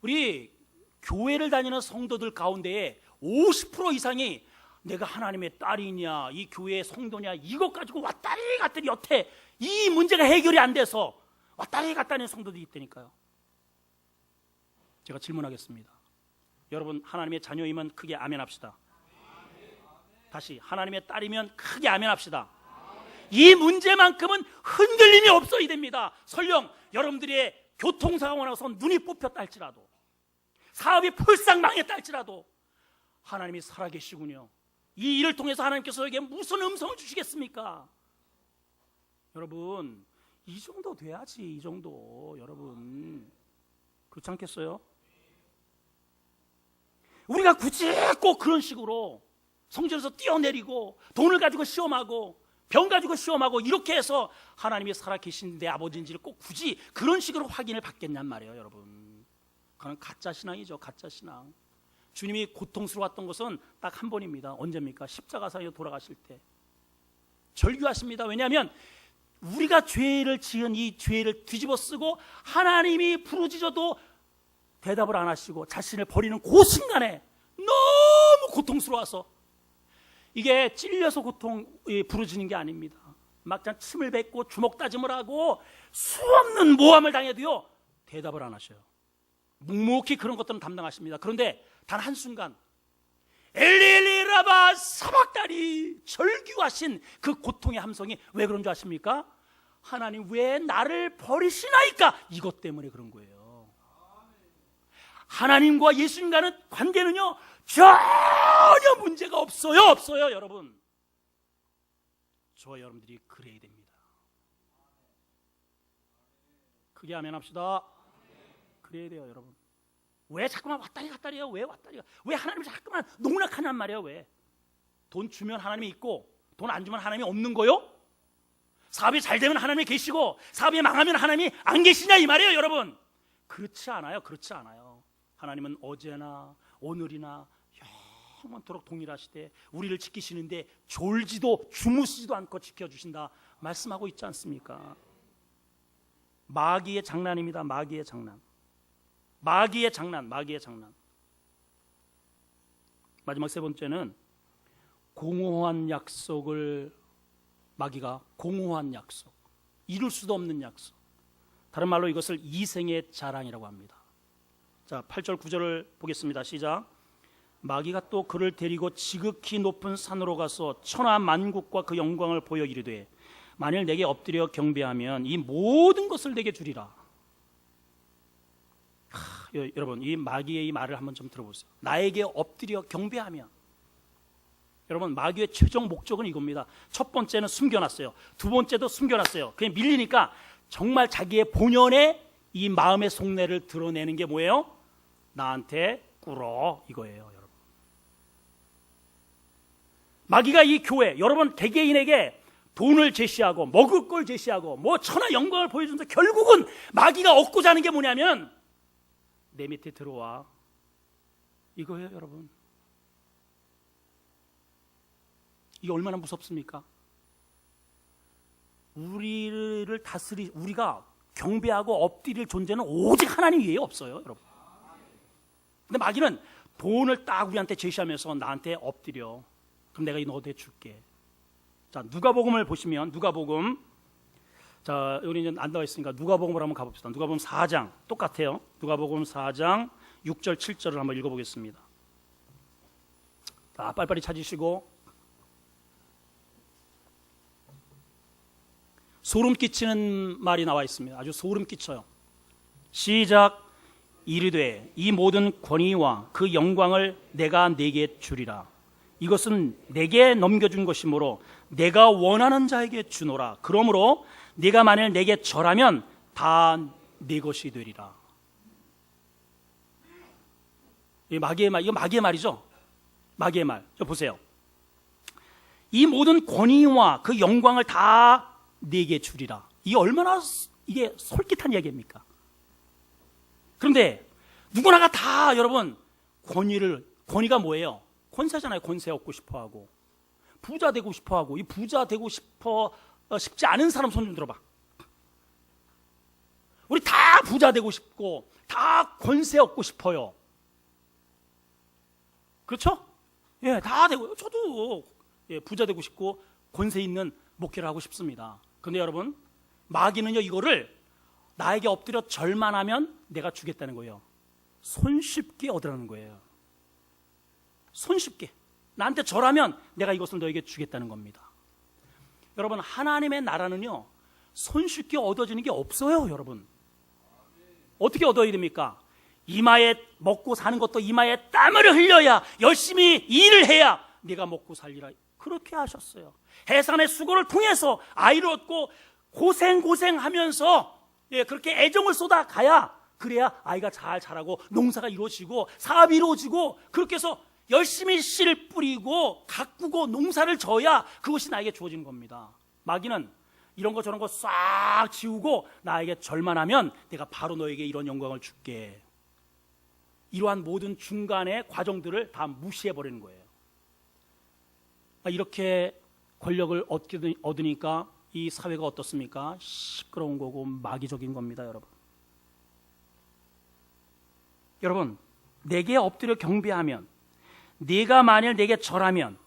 우리 교회를 다니는 성도들 가운데에 50% 이상이 내가 하나님의 딸이냐, 이 교회의 성도냐, 이것 가지고 왔다리 갔다리 여태 이 문제가 해결이 안 돼서 왔다리 갔다리 성도들이 있다니까요. 제가 질문하겠습니다. 여러분 하나님의 자녀이면 크게 아멘 합시다. 다시, 하나님의 딸이면 크게 아멘 합시다. 이 문제만큼은 흔들림이 없어야 됩니다. 설령 여러분들의 교통사고가 나서 눈이 뽑혔다 할지라도, 사업이 폴싹 망했다 할지라도 하나님이 살아계시군요. 이 일을 통해서 하나님께서 저에게 무슨 음성을 주시겠습니까? 여러분 이 정도 돼야지. 이 정도. 여러분 그렇지 않겠어요? 우리가 굳이 꼭 그런 식으로 성전에서 뛰어내리고 돈을 가지고 시험하고 병 가지고 시험하고 이렇게 해서 하나님이 살아계신 내 아버지인지를 꼭 굳이 그런 식으로 확인을 받겠냔 말이에요. 여러분 그건 가짜 신앙이죠. 가짜 신앙. 주님이 고통스러웠던 것은 딱 한 번입니다. 언제입니까? 십자가상에 돌아가실 때 절규하십니다. 왜냐하면 우리가 죄를 지은 이 죄를 뒤집어 쓰고 하나님이 부르짖어도 대답을 안 하시고 자신을 버리는 그 순간에 너무 고통스러워서, 이게 찔려서 부르짖는 게 아닙니다. 막상 침을 뱉고 주먹 다짐을 하고 수없는 모함을 당해도요 대답을 안 하셔요. 묵묵히 그런 것들은 담당하십니다. 그런데 단 한순간 엘리 엘리 라마 사박다니 절규하신 그 고통의 함성이 왜 그런 줄 아십니까? 하나님 왜 나를 버리시나이까? 이것 때문에 그런 거예요. 하나님과 예수님과는 관계는요 전혀 문제가 없어요. 여러분 저와 여러분들이 그래야 됩니다. 크게 아멘 합시다. 그래야 돼요. 여러분 왜 자꾸만 왔다리 갔다리야? 왜 하나님을 자꾸만 농락하냔 말이야? 왜? 돈 주면 하나님이 있고 돈 안 주면 하나님이 없는 거요? 사업이 잘 되면 하나님이 계시고 사업이 망하면 하나님이 안 계시냐 이 말이에요. 여러분 그렇지 않아요. 하나님은 어제나 오늘이나 영원토록 동일하시되 우리를 지키시는데 졸지도 주무시지도 않고 지켜주신다 말씀하고 있지 않습니까? 마귀의 장난입니다. 마귀의 장난. 마지막 세 번째는 공허한 약속을, 마귀가 공허한 약속, 이룰 수도 없는 약속, 다른 말로 이것을 이생의 자랑이라고 합니다. 자, 8절 9절을 보겠습니다. 시작. 마귀가 또 그를 데리고 지극히 높은 산으로 가서 천하 만국과 그 영광을 보여 이르되 만일 내게 엎드려 경배하면 이 모든 것을 내게 주리라. 여러분 이 마귀의 이 말을 한번 좀 들어보세요. 나에게 엎드려 경배하면, 여러분, 마귀의 최종 목적은 이겁니다. 첫 번째는 숨겨놨어요. 두 번째도 숨겨놨어요. 그냥 밀리니까 정말 자기의 본연의 이 마음의 속내를 드러내는 게 뭐예요? 나한테 꿇어, 이거예요, 여러분. 마귀가 이 교회, 여러분 개개인에게 돈을 제시하고 먹을 걸 제시하고 뭐 천하 영광을 보여준다. 결국은 마귀가 얻고자 하는 게 뭐냐면 내 밑에 들어와, 이거예요, 여러분. 이게 얼마나 무섭습니까? 우리를 우리가 경배하고 엎드릴 존재는 오직 하나님 외에 없어요, 여러분. 근데 마귀는 돈을 딱 우리한테 제시하면서 나한테 엎드려. 그럼 내가 이 너한테 줄게. 자, 누가복음을 보시면 누가복음, 자, 여기 이제 안 나와 있으니까 누가복음으로 한번 가봅시다. 누가복음 4장 똑같아요. 누가복음 4장 6절 7절을 한번 읽어보겠습니다. 자, 빨리빨리 찾으시고. 소름 끼치는 말이 나와 있습니다. 아주 소름 끼쳐요. 시작. 이르되 이 모든 권위와 그 영광을 내가 네게 주리라. 이것은 내게 넘겨준 것이므로 내가 원하는 자에게 주노라. 그러므로 네가 만일 내게 절하면 다 네 것이 되리라. 이 마귀의 말, 이거 마귀의 말이죠. 마귀의 말. 저 보세요. 이 모든 권위와 그 영광을 다 네게 주리라. 이게 얼마나 이게 솔깃한 이야기입니까? 그런데 누구나가 다 여러분 권위가 뭐예요? 권세잖아요. 권세 얻고 싶어하고 부자 되고 싶어하고. 이 부자 되고 싶지 않은 사람 손 좀 들어봐. 우리 다 부자 되고 싶고 다 권세 얻고 싶어요. 그렇죠? 예, 다 되고 저도 부자 되고 싶고 권세 있는 목회를 하고 싶습니다. 그런데 여러분, 마귀는요 이거를 나에게 엎드려 절만 하면 내가 주겠다는 거예요. 손쉽게 얻으라는 거예요. 손쉽게 나한테 절하면 내가 이것을 너에게 주겠다는 겁니다. 여러분, 하나님의 나라는요 손쉽게 얻어지는 게 없어요. 여러분, 어떻게 얻어야 됩니까? 이마에 먹고 사는 것도 이마에 땀을 흘려야, 열심히 일을 해야 내가 먹고 살리라. 그렇게 하셨어요. 해산의 수고를 통해서 아이를 얻고 고생하면서 그렇게 애정을 쏟아가야, 그래야 아이가 잘 자라고 농사가 이루어지고 사업이 이루어지고, 그렇게 해서 열심히 씨를 뿌리고 가꾸고 농사를 져야 그것이 나에게 주어지는 겁니다. 마귀는 이런 거 저런 거 싹 지우고 나에게 절만 하면 내가 바로 너에게 이런 영광을 줄게. 이러한 모든 중간의 과정들을 다 무시해버리는 거예요. 이렇게 권력을 얻으니까 이 사회가 어떻습니까? 시끄러운 거고 마귀적인 겁니다, 여러분. 여러분, 내게 엎드려 경배하면, 네가 만일 내게 절하면,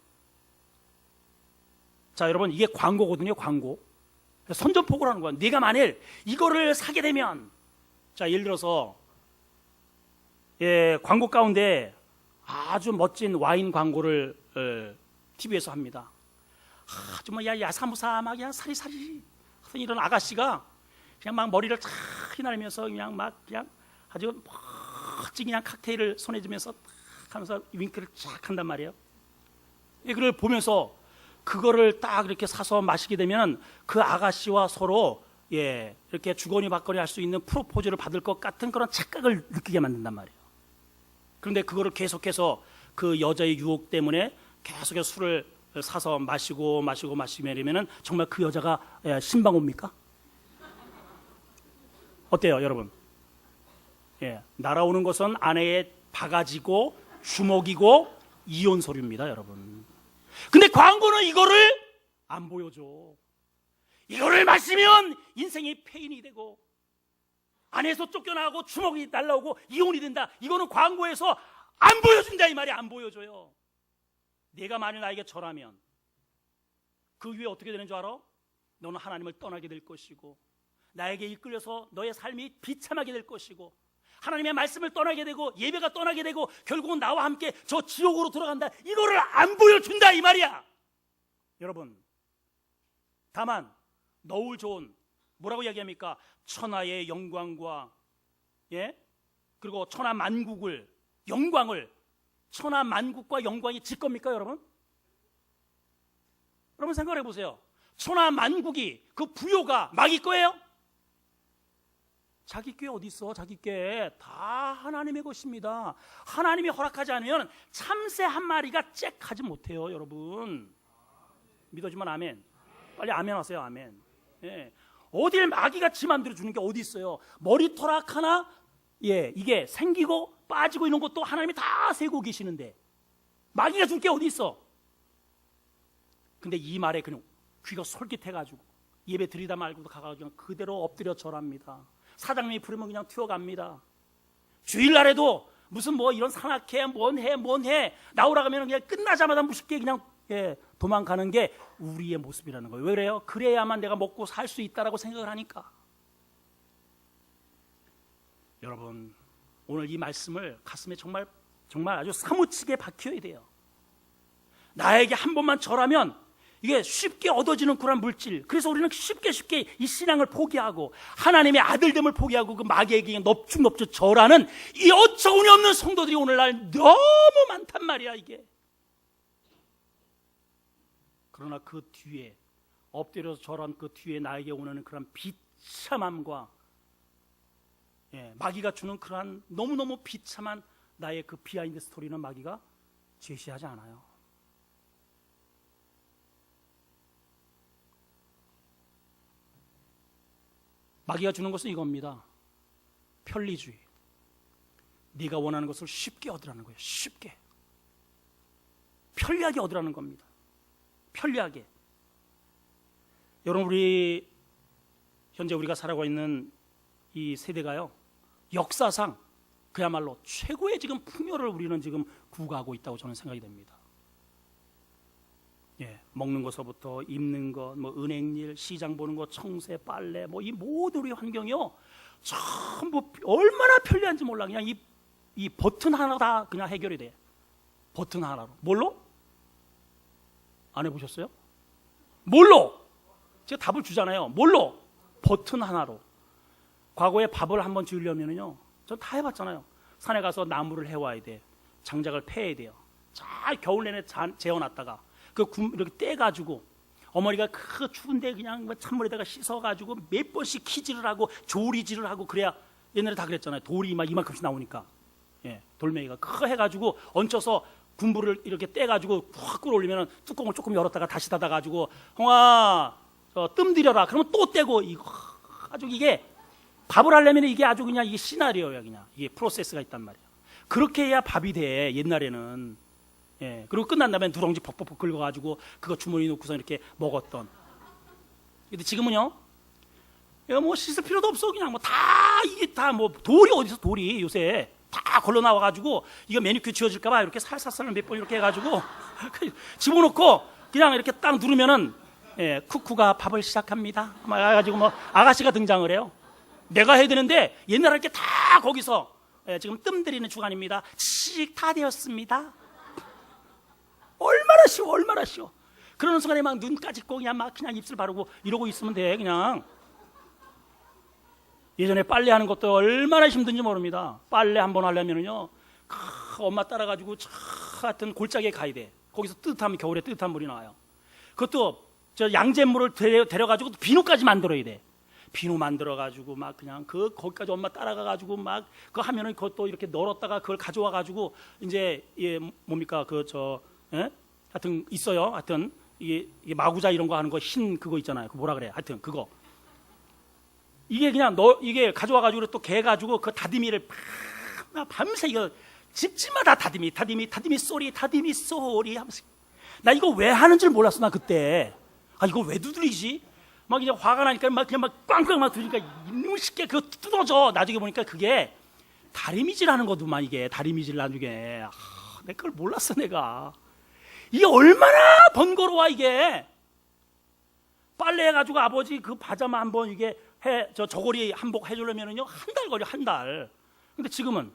자, 여러분, 이게 광고거든요, 광고. 선전포고를 하는 거야. 네가 만일 이거를 사게 되면, 자, 예를 들어서 광고 가운데 아주 멋진 와인 광고를 TV에서 합니다. 정말 야사무사 막 그냥 사리사리 하던 이런 아가씨가 그냥 막 머리를 탁 휘날리면서 그냥 아주 멋진 그냥 칵테일을 손에 쥐면서 탁 하면서 윙크를 쫙 한단 말이에요. 그걸 보면서 그거를 딱 이렇게 사서 마시게 되면 그 아가씨와 서로 이렇게 주거니 받거니 할 수 있는 프로포즈를 받을 것 같은 그런 착각을 느끼게 만든단 말이에요. 그런데 그거를 계속해서 그 여자의 유혹 때문에 계속해서 술을 사서 마시면 정말 그 여자가 신방 옵니까? 어때요, 여러분? 날아오는 것은 아내의 바가지고 주먹이고 이혼 서류입니다, 여러분. 근데 광고는 이거를 안 보여줘. 이거를 마시면 인생이 폐인이 되고 아내에서 쫓겨나고 주먹이 날라오고 이혼이 된다. 이거는 광고에서 안 보여준다, 이 말이. 안 보여줘요. 내가 만일 나에게 절하면 그 위에 어떻게 되는 줄 알아? 너는 하나님을 떠나게 될 것이고, 나에게 이끌려서 너의 삶이 비참하게 될 것이고, 하나님의 말씀을 떠나게 되고 예배가 떠나게 되고 결국은 나와 함께 저 지옥으로 돌아간다. 이거를 안 보여준다, 이 말이야. 여러분, 다만 너울 좋은, 뭐라고 이야기합니까? 천하의 영광과 그리고 천하 만국과 영광이 질 겁니까, 여러분? 여러분 생각해 보세요. 천하 만국이 그 부요가 마귀 거예요? 자기 께 어디 있어? 자기 께 다 하나님의 것입니다. 하나님이 허락하지 않으면 참새 한 마리가 짹하지 못해요, 여러분. 믿어주면 아멘. 빨리 아멘 하세요, 아멘. 예. 어딜 마귀가 지 맘대로 주는 게 어디 있어요? 머리털락 하나, 예, 이게 생기고 빠지고 있는 것도 하나님이 다 세고 계시는데 마귀가 줄 게 어디 있어? 근데 이 말에 그냥 귀가 솔깃해가지고 예배 드리다 말고도 가가지고 그대로 엎드려 절합니다. 사장님이 부르면 그냥 튀어갑니다. 주일날에도 무슨 뭐 이런 산악회 뭔 해 나오라 하면 그냥 끝나자마자 무섭게 그냥 도망가는 게 우리의 모습이라는 거예요. 왜 그래요? 그래야만 내가 먹고 살 수 있다라고 생각을 하니까. 여러분, 오늘 이 말씀을 가슴에 정말 아주 사무치게 박혀야 돼요. 나에게 한 번만 절하면 이게 쉽게 얻어지는 그런 물질. 그래서 우리는 쉽게 이 신앙을 포기하고 하나님의 아들됨을 포기하고 그 마귀에게 넙죽넙죽 절하는 이 어처구니 없는 성도들이 오늘날 너무 많단 말이야, 이게. 그러나 그 뒤에 엎드려서 절한 그 뒤에 나에게 오는 그런 비참함과 마귀가 주는 그러한 너무너무 비참한 나의 그 비하인드 스토리는 마귀가 제시하지 않아요. 마귀가 주는 것은 이겁니다. 편리주의. 네가 원하는 것을 쉽게 얻으라는 거예요. 쉽게. 편리하게 얻으라는 겁니다. 편리하게. 여러분, 현재 우리가 살아가고 있는 이 세대가요, 역사상 그야말로 최고의 지금 풍요를 우리는 지금 구가하고 있다고 저는 생각이 됩니다. 예, 먹는 것서부터 입는 것, 뭐 은행일, 시장 보는 것, 청소, 빨래, 뭐 이 모든 우리 환경이요, 전부 얼마나 편리한지 몰라. 그냥 이 버튼 하나 다 그냥 해결이 돼. 버튼 하나로. 뭘로? 안 해보셨어요? 뭘로? 제가 답을 주잖아요. 뭘로? 버튼 하나로. 과거에 밥을 한번 지으려면요, 전 다 해봤잖아요. 산에 가서 나무를 해와야 돼. 장작을 패야 돼요. 잘 겨울 내내 재워놨다가 이렇게 떼가지고 어머니가 그 추운데 그냥 찬물에다가 씻어가지고 몇 번씩 키질을 하고 조리질을 하고 그래야, 옛날에 다 그랬잖아요. 돌이 막 이만큼씩 나오니까, 돌멩이가 그거 해가지고 얹혀서 군부를 이렇게 떼가지고 확 끌어올리면 뚜껑을 조금 열었다가 다시 닫아가지고 형아 뜸 들여라. 그러면 또 떼고, 이거 아주 이게 밥을 하려면 이게 아주 그냥 이게 시나리오야. 그냥 이게 프로세스가 있단 말이야. 그렇게 해야 밥이 돼, 옛날에는. 그리고 끝난 다음에 누룽지 퍽퍽퍽 긁어가지고 그거 주머니 놓고서 이렇게 먹었던. 근데 지금은요, 이거 뭐 씻을 필요도 없어. 그냥 뭐 다 이게 다 뭐 돌이 어디서 돌이 요새 다 걸러 나와가지고 이거 매니큐어 지워질까봐 이렇게 살살살 몇 번 이렇게 해가지고 집어넣고 그냥 이렇게 딱 누르면은 쿠쿠가 밥을 시작합니다. 막 해가지고 뭐 아가씨가 등장을 해요. 내가 해야 되는데 옛날에 이렇게 다 거기서 지금 뜸 들이는 주간입니다. 다 되었습니다. 얼마나 쉬워. 그러는 순간에 막 눈까지 꼭 그냥 막 그냥 입술 바르고 이러고 있으면 돼, 그냥. 예전에 빨래하는 것도 얼마나 힘든지 모릅니다. 빨래 한번 하려면요, 엄마 따라가지고 하여튼 골짜기에 가야 돼. 거기서 뜨뜻하면 겨울에 뜨뜻한 물이 나와요. 그것도 저 양잿물을 데려가지고 비누까지 만들어야 돼. 비누 만들어가지고 막 그냥 거기까지 엄마 따라가가지고 막 그거 하면은 그것도 이렇게 널었다가 그걸 가져와가지고 이제 뭡니까 하여튼 있어요. 하여튼 이게 마구자 이런 거 하는 거 흰 그거 있잖아요. 그 뭐라 그래? 하여튼 그거. 이게 그냥 이게 가져와가지고 또 개가지고 그 다디미를 밤새 이거 집집마다 다디미 쏘리 하면서 나 이거 왜 하는 줄 몰랐어. 나 그때 이거 왜 두드리지? 막 이제 화가 나니까 막 그냥 막 꽝꽝 막 두드리니까 이놈 쉽게 그거 뜯어져. 나중에 보니까 그게 다리미질 하는 거더만. 이게 다리미질 나중에 내가 그걸 몰랐어. 내가 이게 얼마나 번거로워. 이게 빨래 해가지고 아버지 그 파자마 한번 이게 저고리 한복 해주려면은요 한 달 걸려, 한 달. 근데 지금은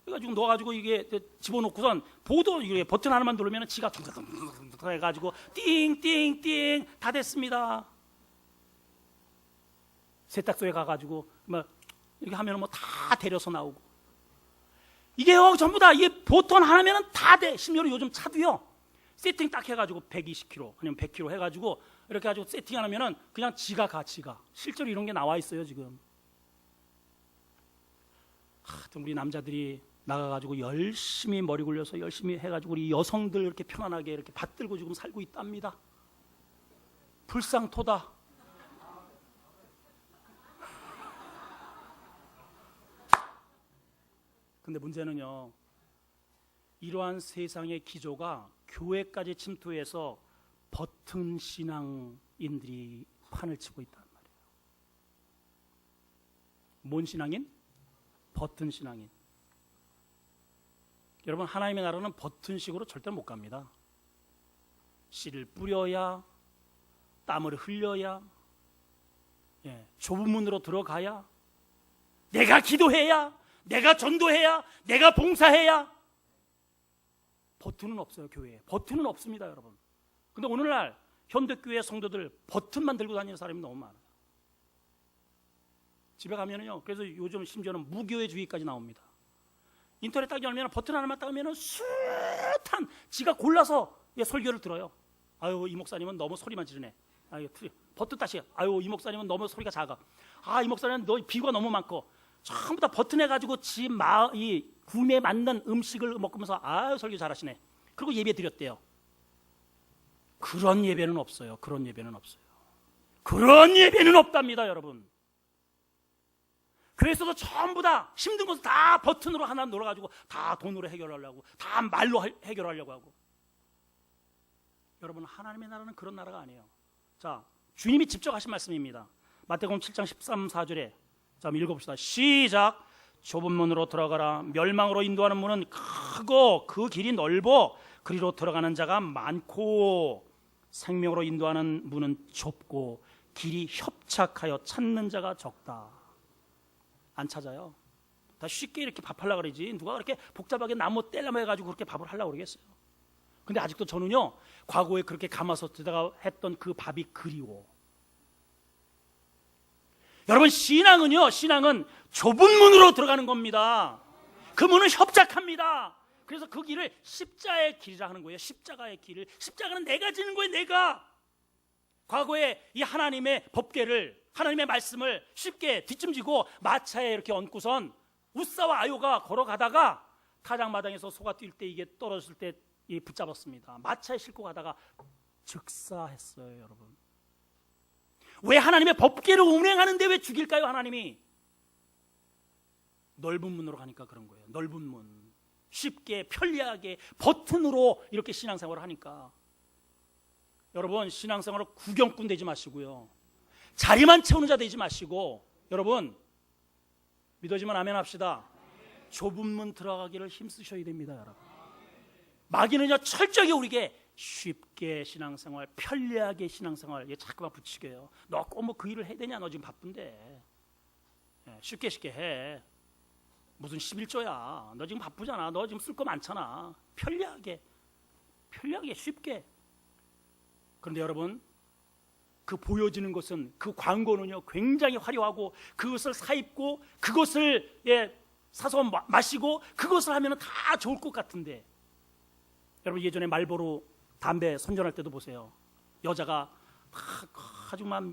해가지고 넣어가지고 이게 집어넣고선 보도 이게 버튼 하나만 누르면 지가 둥둥둥둥 해가지고 띵띵띵 다 됐습니다. 세탁소에 가가지고 막 이렇게 하면은 뭐 다 데려서 나오고. 이게요 전부 다 이게 보통 하나면은 다 돼. 심지어 요즘 차도요 세팅 딱 해가지고 120kg 아니면 100kg 해가지고 이렇게 가지고 세팅 안 하면은 그냥 지가 실제로 이런 게 나와 있어요 지금. 하여튼 우리 남자들이 나가가지고 열심히 머리 굴려서 열심히 해가지고 우리 여성들 이렇게 편안하게 이렇게 받들고 지금 살고 있답니다. 불상토다. 근데 문제는요, 이러한 세상의 기조가 교회까지 침투해서 버튼 신앙인들이 판을 치고 있단 말이에요. 뭔 신앙인? 버튼 신앙인. 여러분, 하나님의 나라는 버튼식으로 절대 못 갑니다. 씨를 뿌려야, 땀을 흘려야, 좁은 문으로 들어가야, 내가 기도해야, 내가 전도해야, 내가 봉사해야. 버튼은 없어요. 교회에 버튼은 없습니다, 여러분. 근데 오늘날 현대교회 성도들 버튼만 들고 다니는 사람이 너무 많아요. 집에 가면은요, 그래서 요즘 심지어는 무교회주의까지 나옵니다. 인터넷 딱 열면 버튼 하나만 딱 하면은 숱한 지가 골라서 설교를 들어요. 아유, 이 목사님은 너무 소리만 지르네. 아유, 버튼 다시. 아유, 이 목사님은 너무 소리가 작아. 아, 이 목사님은 너 비유가 너무 많고. 전부 다 버튼 해가지고 이 구매에 맞는 음식을 먹으면서 아유, 설교 잘하시네. 그리고 예배 드렸대요. 그런 예배는 없어요. 그런 예배는 없어요. 그런 예배는 없답니다, 여러분. 교회에서도 전부 다 힘든 것을 다 버튼으로 하나 놀아가지고 다 돈으로 해결하려고, 다 말로 해결하려고 하고. 여러분, 하나님의 나라는 그런 나라가 아니에요. 자, 주님이 직접 하신 말씀입니다. 마태복음 7장 13, 14절에 자, 한번 읽어봅시다. 시작. 좁은 문으로 들어가라. 멸망으로 인도하는 문은 크고 그 길이 넓어 그리로 들어가는 자가 많고, 생명으로 인도하는 문은 좁고 길이 협착하여 찾는 자가 적다. 안 찾아요. 다 쉽게 이렇게 밥하려고 그러지 누가 그렇게 복잡하게 나무 떼려고 해가지고 그렇게 밥을 하려고 그러겠어요. 근데 아직도 저는요, 과거에 그렇게 가마솥에다가 했던 그 밥이 그리워. 여러분, 신앙은 좁은 문으로 들어가는 겁니다. 그 문은 협착합니다. 그래서 그 길을 십자의 길이라 하는 거예요. 십자가의 길을. 십자가는 내가 지는 거예요. 내가. 과거에 이 하나님의 법궤를, 하나님의 말씀을 쉽게 뒷짐지고 마차에 이렇게 얹고선 우사와 아요가 걸어가다가 타작마당에서 소가 뛸 때 이게 떨어졌을 때 붙잡았습니다. 마차에 싣고 가다가 즉사했어요, 여러분. 왜 하나님의 법궤를 운행하는데 왜 죽일까요, 하나님이? 넓은 문으로 가니까 그런 거예요. 넓은 문. 쉽게 편리하게 버튼으로 이렇게 신앙생활을 하니까. 여러분, 신앙생활을 구경꾼 되지 마시고요, 자리만 채우는 자 되지 마시고, 여러분 믿어지면 아멘 합시다. 좁은 문 들어가기를 힘쓰셔야 됩니다, 여러분. 마귀는요, 철저히 우리에게 쉽게 신앙생활, 편리하게 신앙생활 자꾸만 붙이게요. 너 꼭 뭐 그 일을 해야 되냐? 너 지금 바쁜데. 쉽게 해. 무슨 11조야. 너 지금 바쁘잖아. 너 지금 쓸 거 많잖아. 편리하게 쉽게. 그런데 여러분, 그 보여지는 것은, 그 광고는요, 굉장히 화려하고, 그것을 사입고 그것을 사서 마시고 그것을 하면 다 좋을 것 같은데, 여러분, 예전에 말보로 담배 선전할 때도 보세요. 여자가 아주 막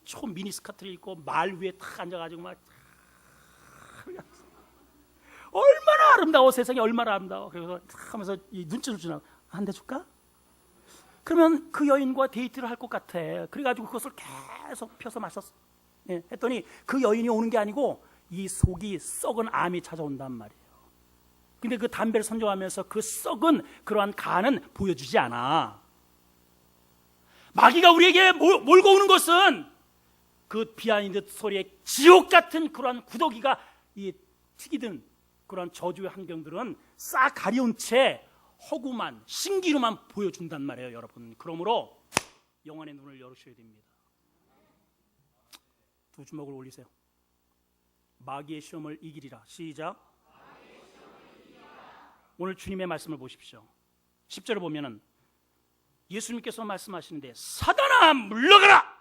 초 미니스커트를 입고 말 위에 탁 앉아가지고 막 얼마나 아름다워, 세상이 얼마나 아름다워. 그래서 탁 하면서 눈치를 주나, 한 대 줄까? 그러면 그 여인과 데이트를 할 것 같아. 그래가지고 그것을 계속 펴서 마셨어. 했더니 그 여인이 오는 게 아니고 이 속이 썩은 암이 찾아온단 말이에요. 근데 그 담배를 선정하면서 그 썩은 그러한 간은 보여주지 않아. 마귀가 우리에게 몰고 오는 것은 그 비하인드 스토리의 지옥 같은 그러한 구더기가 튀기든 그러한 저주의 환경들은 싹 가려운 채 허구만, 신기루만 보여준단 말이에요, 여러분. 그러므로 영혼의 눈을 열으셔야 됩니다. 두 주먹을 올리세요. 마귀의 시험을 이기리라. 시작. 오늘 주님의 말씀을 보십시오. 10절을 보면은 예수님께서 말씀하시는데, 사단아 물러가라.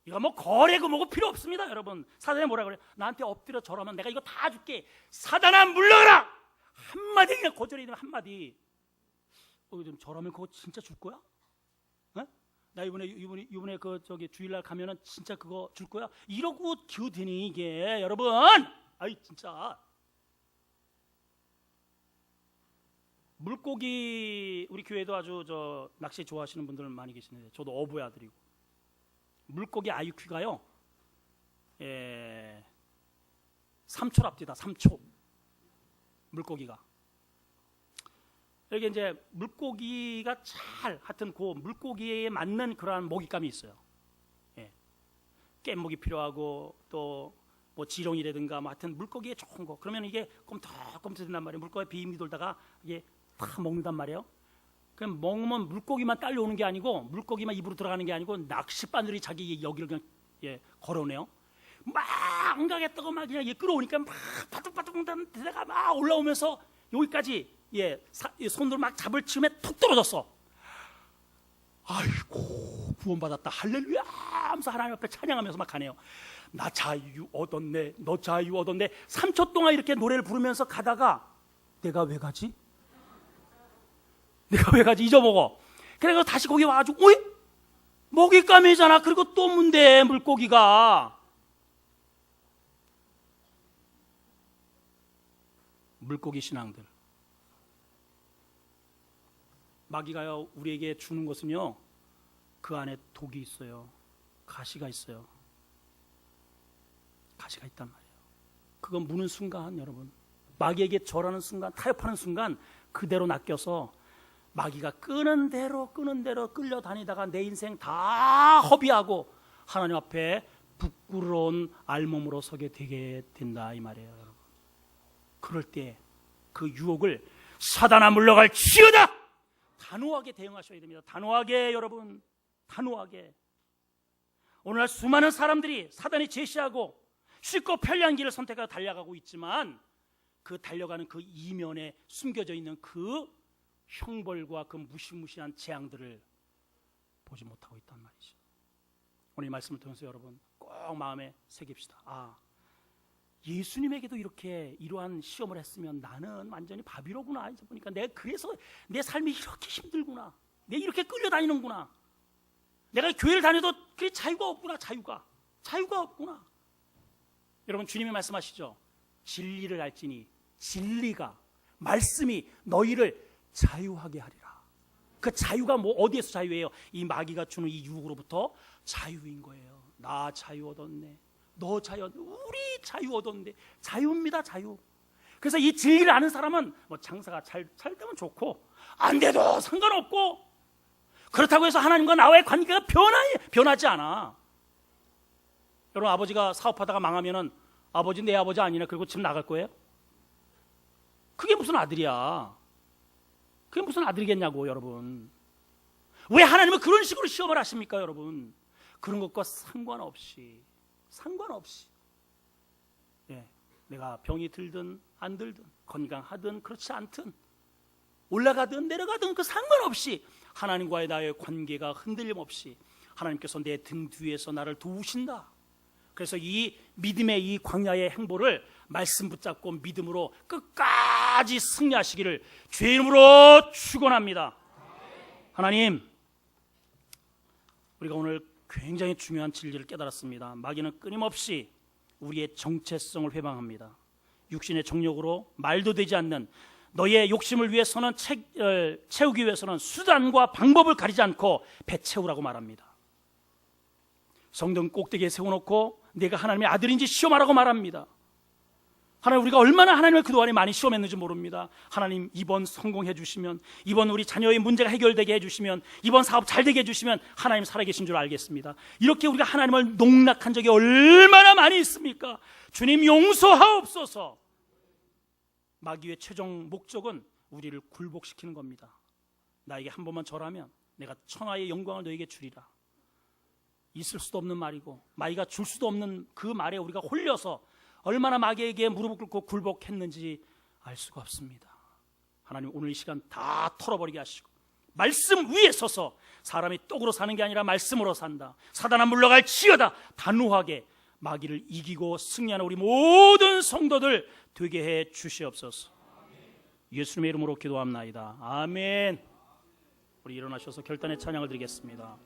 이거 뭐 거래고 뭐고 필요 없습니다, 여러분. 사단이 뭐라 그래? 나한테 엎드려 절하면 내가 이거 다 줄게. 사단아 물러가라. 한마디 그냥 거절해. 한마디. 저라면 그거 진짜 줄 거야? 어? 나 이번에 그 저기 주일날 가면은 진짜 그거 줄 거야? 이러고 기어드니 이게 여러분. 아이 진짜. 물고기 우리 교회도 아주 저 낚시 좋아하시는 분들 많이 계시는데 저도 어부의 아들이고 물고기 IQ가요 3초랍니다. 3초 물고기가 여기 이제 물고기가 잘 하여튼 그 물고기에 맞는 그러한 먹잇감이 있어요. 깻목이 필요하고 또 뭐 지렁이라든가 뭐 하여튼 물고기에 좋은 거 그러면 이게 꼼짝꼼짝된단 말이에요. 물고기 비임이 돌다가 이게 다 먹는단 말이에요. 그럼 먹으면 물고기만 딸려오는 게 아니고 물고기만 입으로 들어가는 게 아니고 낚싯바늘이 자기 여기를 그냥 걸어내요. 막 안 가겠다고 막 그냥 끌어오니까 막 바둑바둑 대다가 막 올라오면서 여기까지 손으로 막 잡을 즈음에 툭 떨어졌어. 아이고 구원받았다 할렐루야 하면서 하나님 앞에 찬양하면서 막 가네요. 나 자유 얻었네 너 자유 얻었네 3초 동안 이렇게 노래를 부르면서 가다가 내가 왜 가지 잊어먹어. 그래서 다시 거기 와가지고 오이 먹잇감이잖아. 그리고 또 문대 물고기가 물고기 신앙들 마귀가요 우리에게 주는 것은요 그 안에 독이 있어요. 가시가 있어요. 가시가 있단 말이에요. 그거 무는 순간 여러분 마귀에게 절하는 순간 타협하는 순간 그대로 낚여서 마귀가 끄는 대로 끌려다니다가 내 인생 다 허비하고 하나님 앞에 부끄러운 알몸으로 서게 되게 된다 이 말이에요. 여러분. 그럴 때 그 유혹을 사단아 물러갈 지어다 단호하게 대응하셔야 됩니다. 단호하게 여러분 단호하게. 오늘날 수많은 사람들이 사단이 제시하고 쉽고 편리한 길을 선택하고 달려가고 있지만 그 달려가는 그 이면에 숨겨져 있는 그 형벌과 그 무시무시한 재앙들을 보지 못하고 있단 말이죠. 오늘 이 말씀을 통해서 여러분 꼭 마음에 새깁시다. 예수님에게도 이렇게 이러한 시험을 했으면 나는 완전히 바비로구나. 이제 보니까 내가 그래서 내 삶이 이렇게 힘들구나. 내가 이렇게 끌려다니는구나. 내가 교회를 다녀도 그게 자유가 없구나. 자유가 없구나. 여러분 주님이 말씀하시죠. 진리를 알지니 진리가 말씀이 너희를 자유하게 하리라. 그 자유가 뭐 어디에서 자유예요? 이 마귀가 주는 이 유혹으로부터 자유인 거예요. 나 자유 얻었네. 너 자유 얻었네. 우리 자유 얻었는데 자유입니다. 자유. 그래서 이 진리를 아는 사람은 뭐 장사가 잘 되면 좋고 안 돼도 상관없고 그렇다고 해서 하나님과 나와의 관계가 변하지 않아. 여러분 아버지가 사업하다가 망하면은 아버지 내 아버지 아니네 그리고 집 나갈 거예요? 그게 무슨 아들이야? 그게 무슨 아들이겠냐고 여러분. 왜 하나님은 그런 식으로 시험을 하십니까 여러분? 그런 것과 상관없이 내가 병이 들든 안 들든 건강하든 그렇지 않든 올라가든 내려가든 그 상관없이 하나님과의 나의 관계가 흔들림 없이 하나님께서 내 등 뒤에서 나를 도우신다. 그래서 이 믿음의 이 광야의 행보를 말씀 붙잡고 믿음으로 끝까지 승리하시기를 주의 이름으로 축원합니다. 하나님, 우리가 오늘 굉장히 중요한 진리를 깨달았습니다. 마귀는 끊임없이 우리의 정체성을 회방합니다. 육신의 정욕으로 말도 되지 않는 너의 욕심을 위해서는 채우기 위해서는 수단과 방법을 가리지 않고 배 채우라고 말합니다. 성등 꼭대기에 세워놓고 내가 하나님의 아들인지 시험하라고 말합니다. 하나님 우리가 얼마나 하나님을 그동안에 많이 시험했는지 모릅니다. 하나님 이번 성공해 주시면 이번 우리 자녀의 문제가 해결되게 해주시면 이번 사업 잘 되게 해주시면 하나님 살아계신 줄 알겠습니다. 이렇게 우리가 하나님을 농락한 적이 얼마나 많이 있습니까? 주님 용서하옵소서. 마귀의 최종 목적은 우리를 굴복시키는 겁니다. 나에게 한 번만 절하면 내가 천하의 영광을 너에게 주리라. 있을 수도 없는 말이고 마귀가 줄 수도 없는 그 말에 우리가 홀려서 얼마나 마귀에게 무릎을 꿇고 굴복했는지 알 수가 없습니다. 하나님 오늘 이 시간 다 털어버리게 하시고 말씀 위에 서서 사람이 떡으로 사는 게 아니라 말씀으로 산다. 사단아 물러갈 지어다. 단호하게 마귀를 이기고 승리하는 우리 모든 성도들 되게 해 주시옵소서. 예수님의 이름으로 기도합나이다. 아멘. 우리 일어나셔서 결단의 찬양을 드리겠습니다.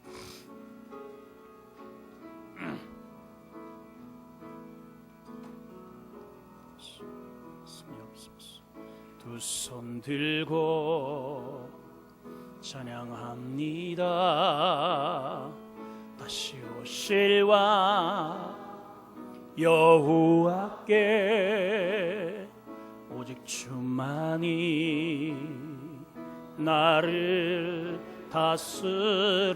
두 손 들고 찬양합니다. 다시 오실 왕 여호와께 오직 주만이 나를 다스리네.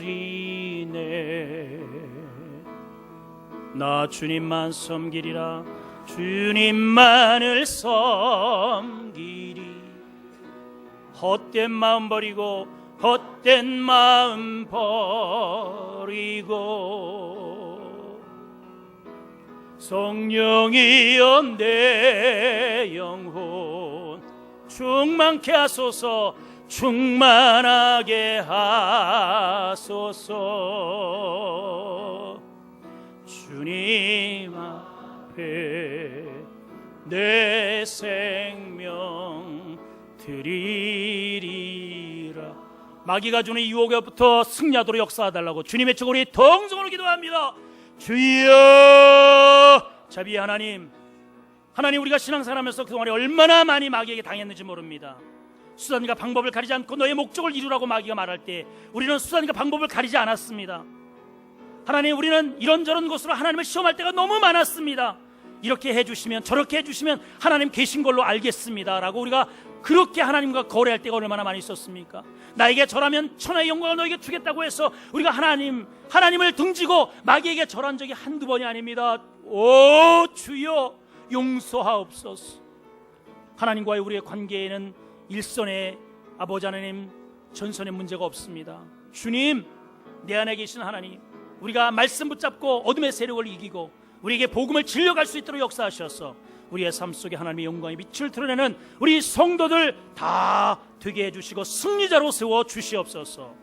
나 주님만 섬기리라. 주님만을 섬기리. 헛된 마음 버리고 헛된 마음 버리고 성령이여 내 영혼 충만케 하소서. 충만하게 하소서. 주님 앞에 내 생명 드리리라. 마귀가 주는 유혹에부터 승리하도록 역사하달라고 주님의 측으로 우리 동성으로 기도합니다. 주여. 자비의 하나님, 우리가 신앙생활하면서 그동안에 얼마나 많이 마귀에게 당했는지 모릅니다. 수단과 방법을 가리지 않고 너의 목적을 이루라고 마귀가 말할 때 우리는 수단과 방법을 가리지 않았습니다. 하나님, 우리는 이런저런 것으로 하나님을 시험할 때가 너무 많았습니다. 이렇게 해주시면 저렇게 해주시면 하나님 계신 걸로 알겠습니다 라고 우리가 그렇게 하나님과 거래할 때가 얼마나 많이 있었습니까? 나에게 절하면 천하의 영광을 너에게 주겠다고 해서 우리가 하나님을 등지고 마귀에게 절한 적이 한두 번이 아닙니다. 오 주여 용서하옵소서. 하나님과의 우리의 관계에는 일선의 아버지 하나님, 전선의 문제가 없습니다. 주님, 내 안에 계신 하나님, 우리가 말씀 붙잡고 어둠의 세력을 이기고 우리에게 복음을 질려갈 수 있도록 역사하셔서 우리의 삶 속에 하나님의 영광의 빛을 드러내는 우리 성도들 다 되게 해주시고 승리자로 세워 주시옵소서.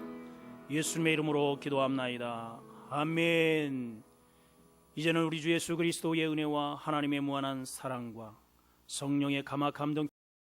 예수님의 이름으로 기도합나이다. 아멘. 이제는 우리 주 예수 그리스도의 은혜와 하나님의 무한한 사랑과 성령의 감화 감동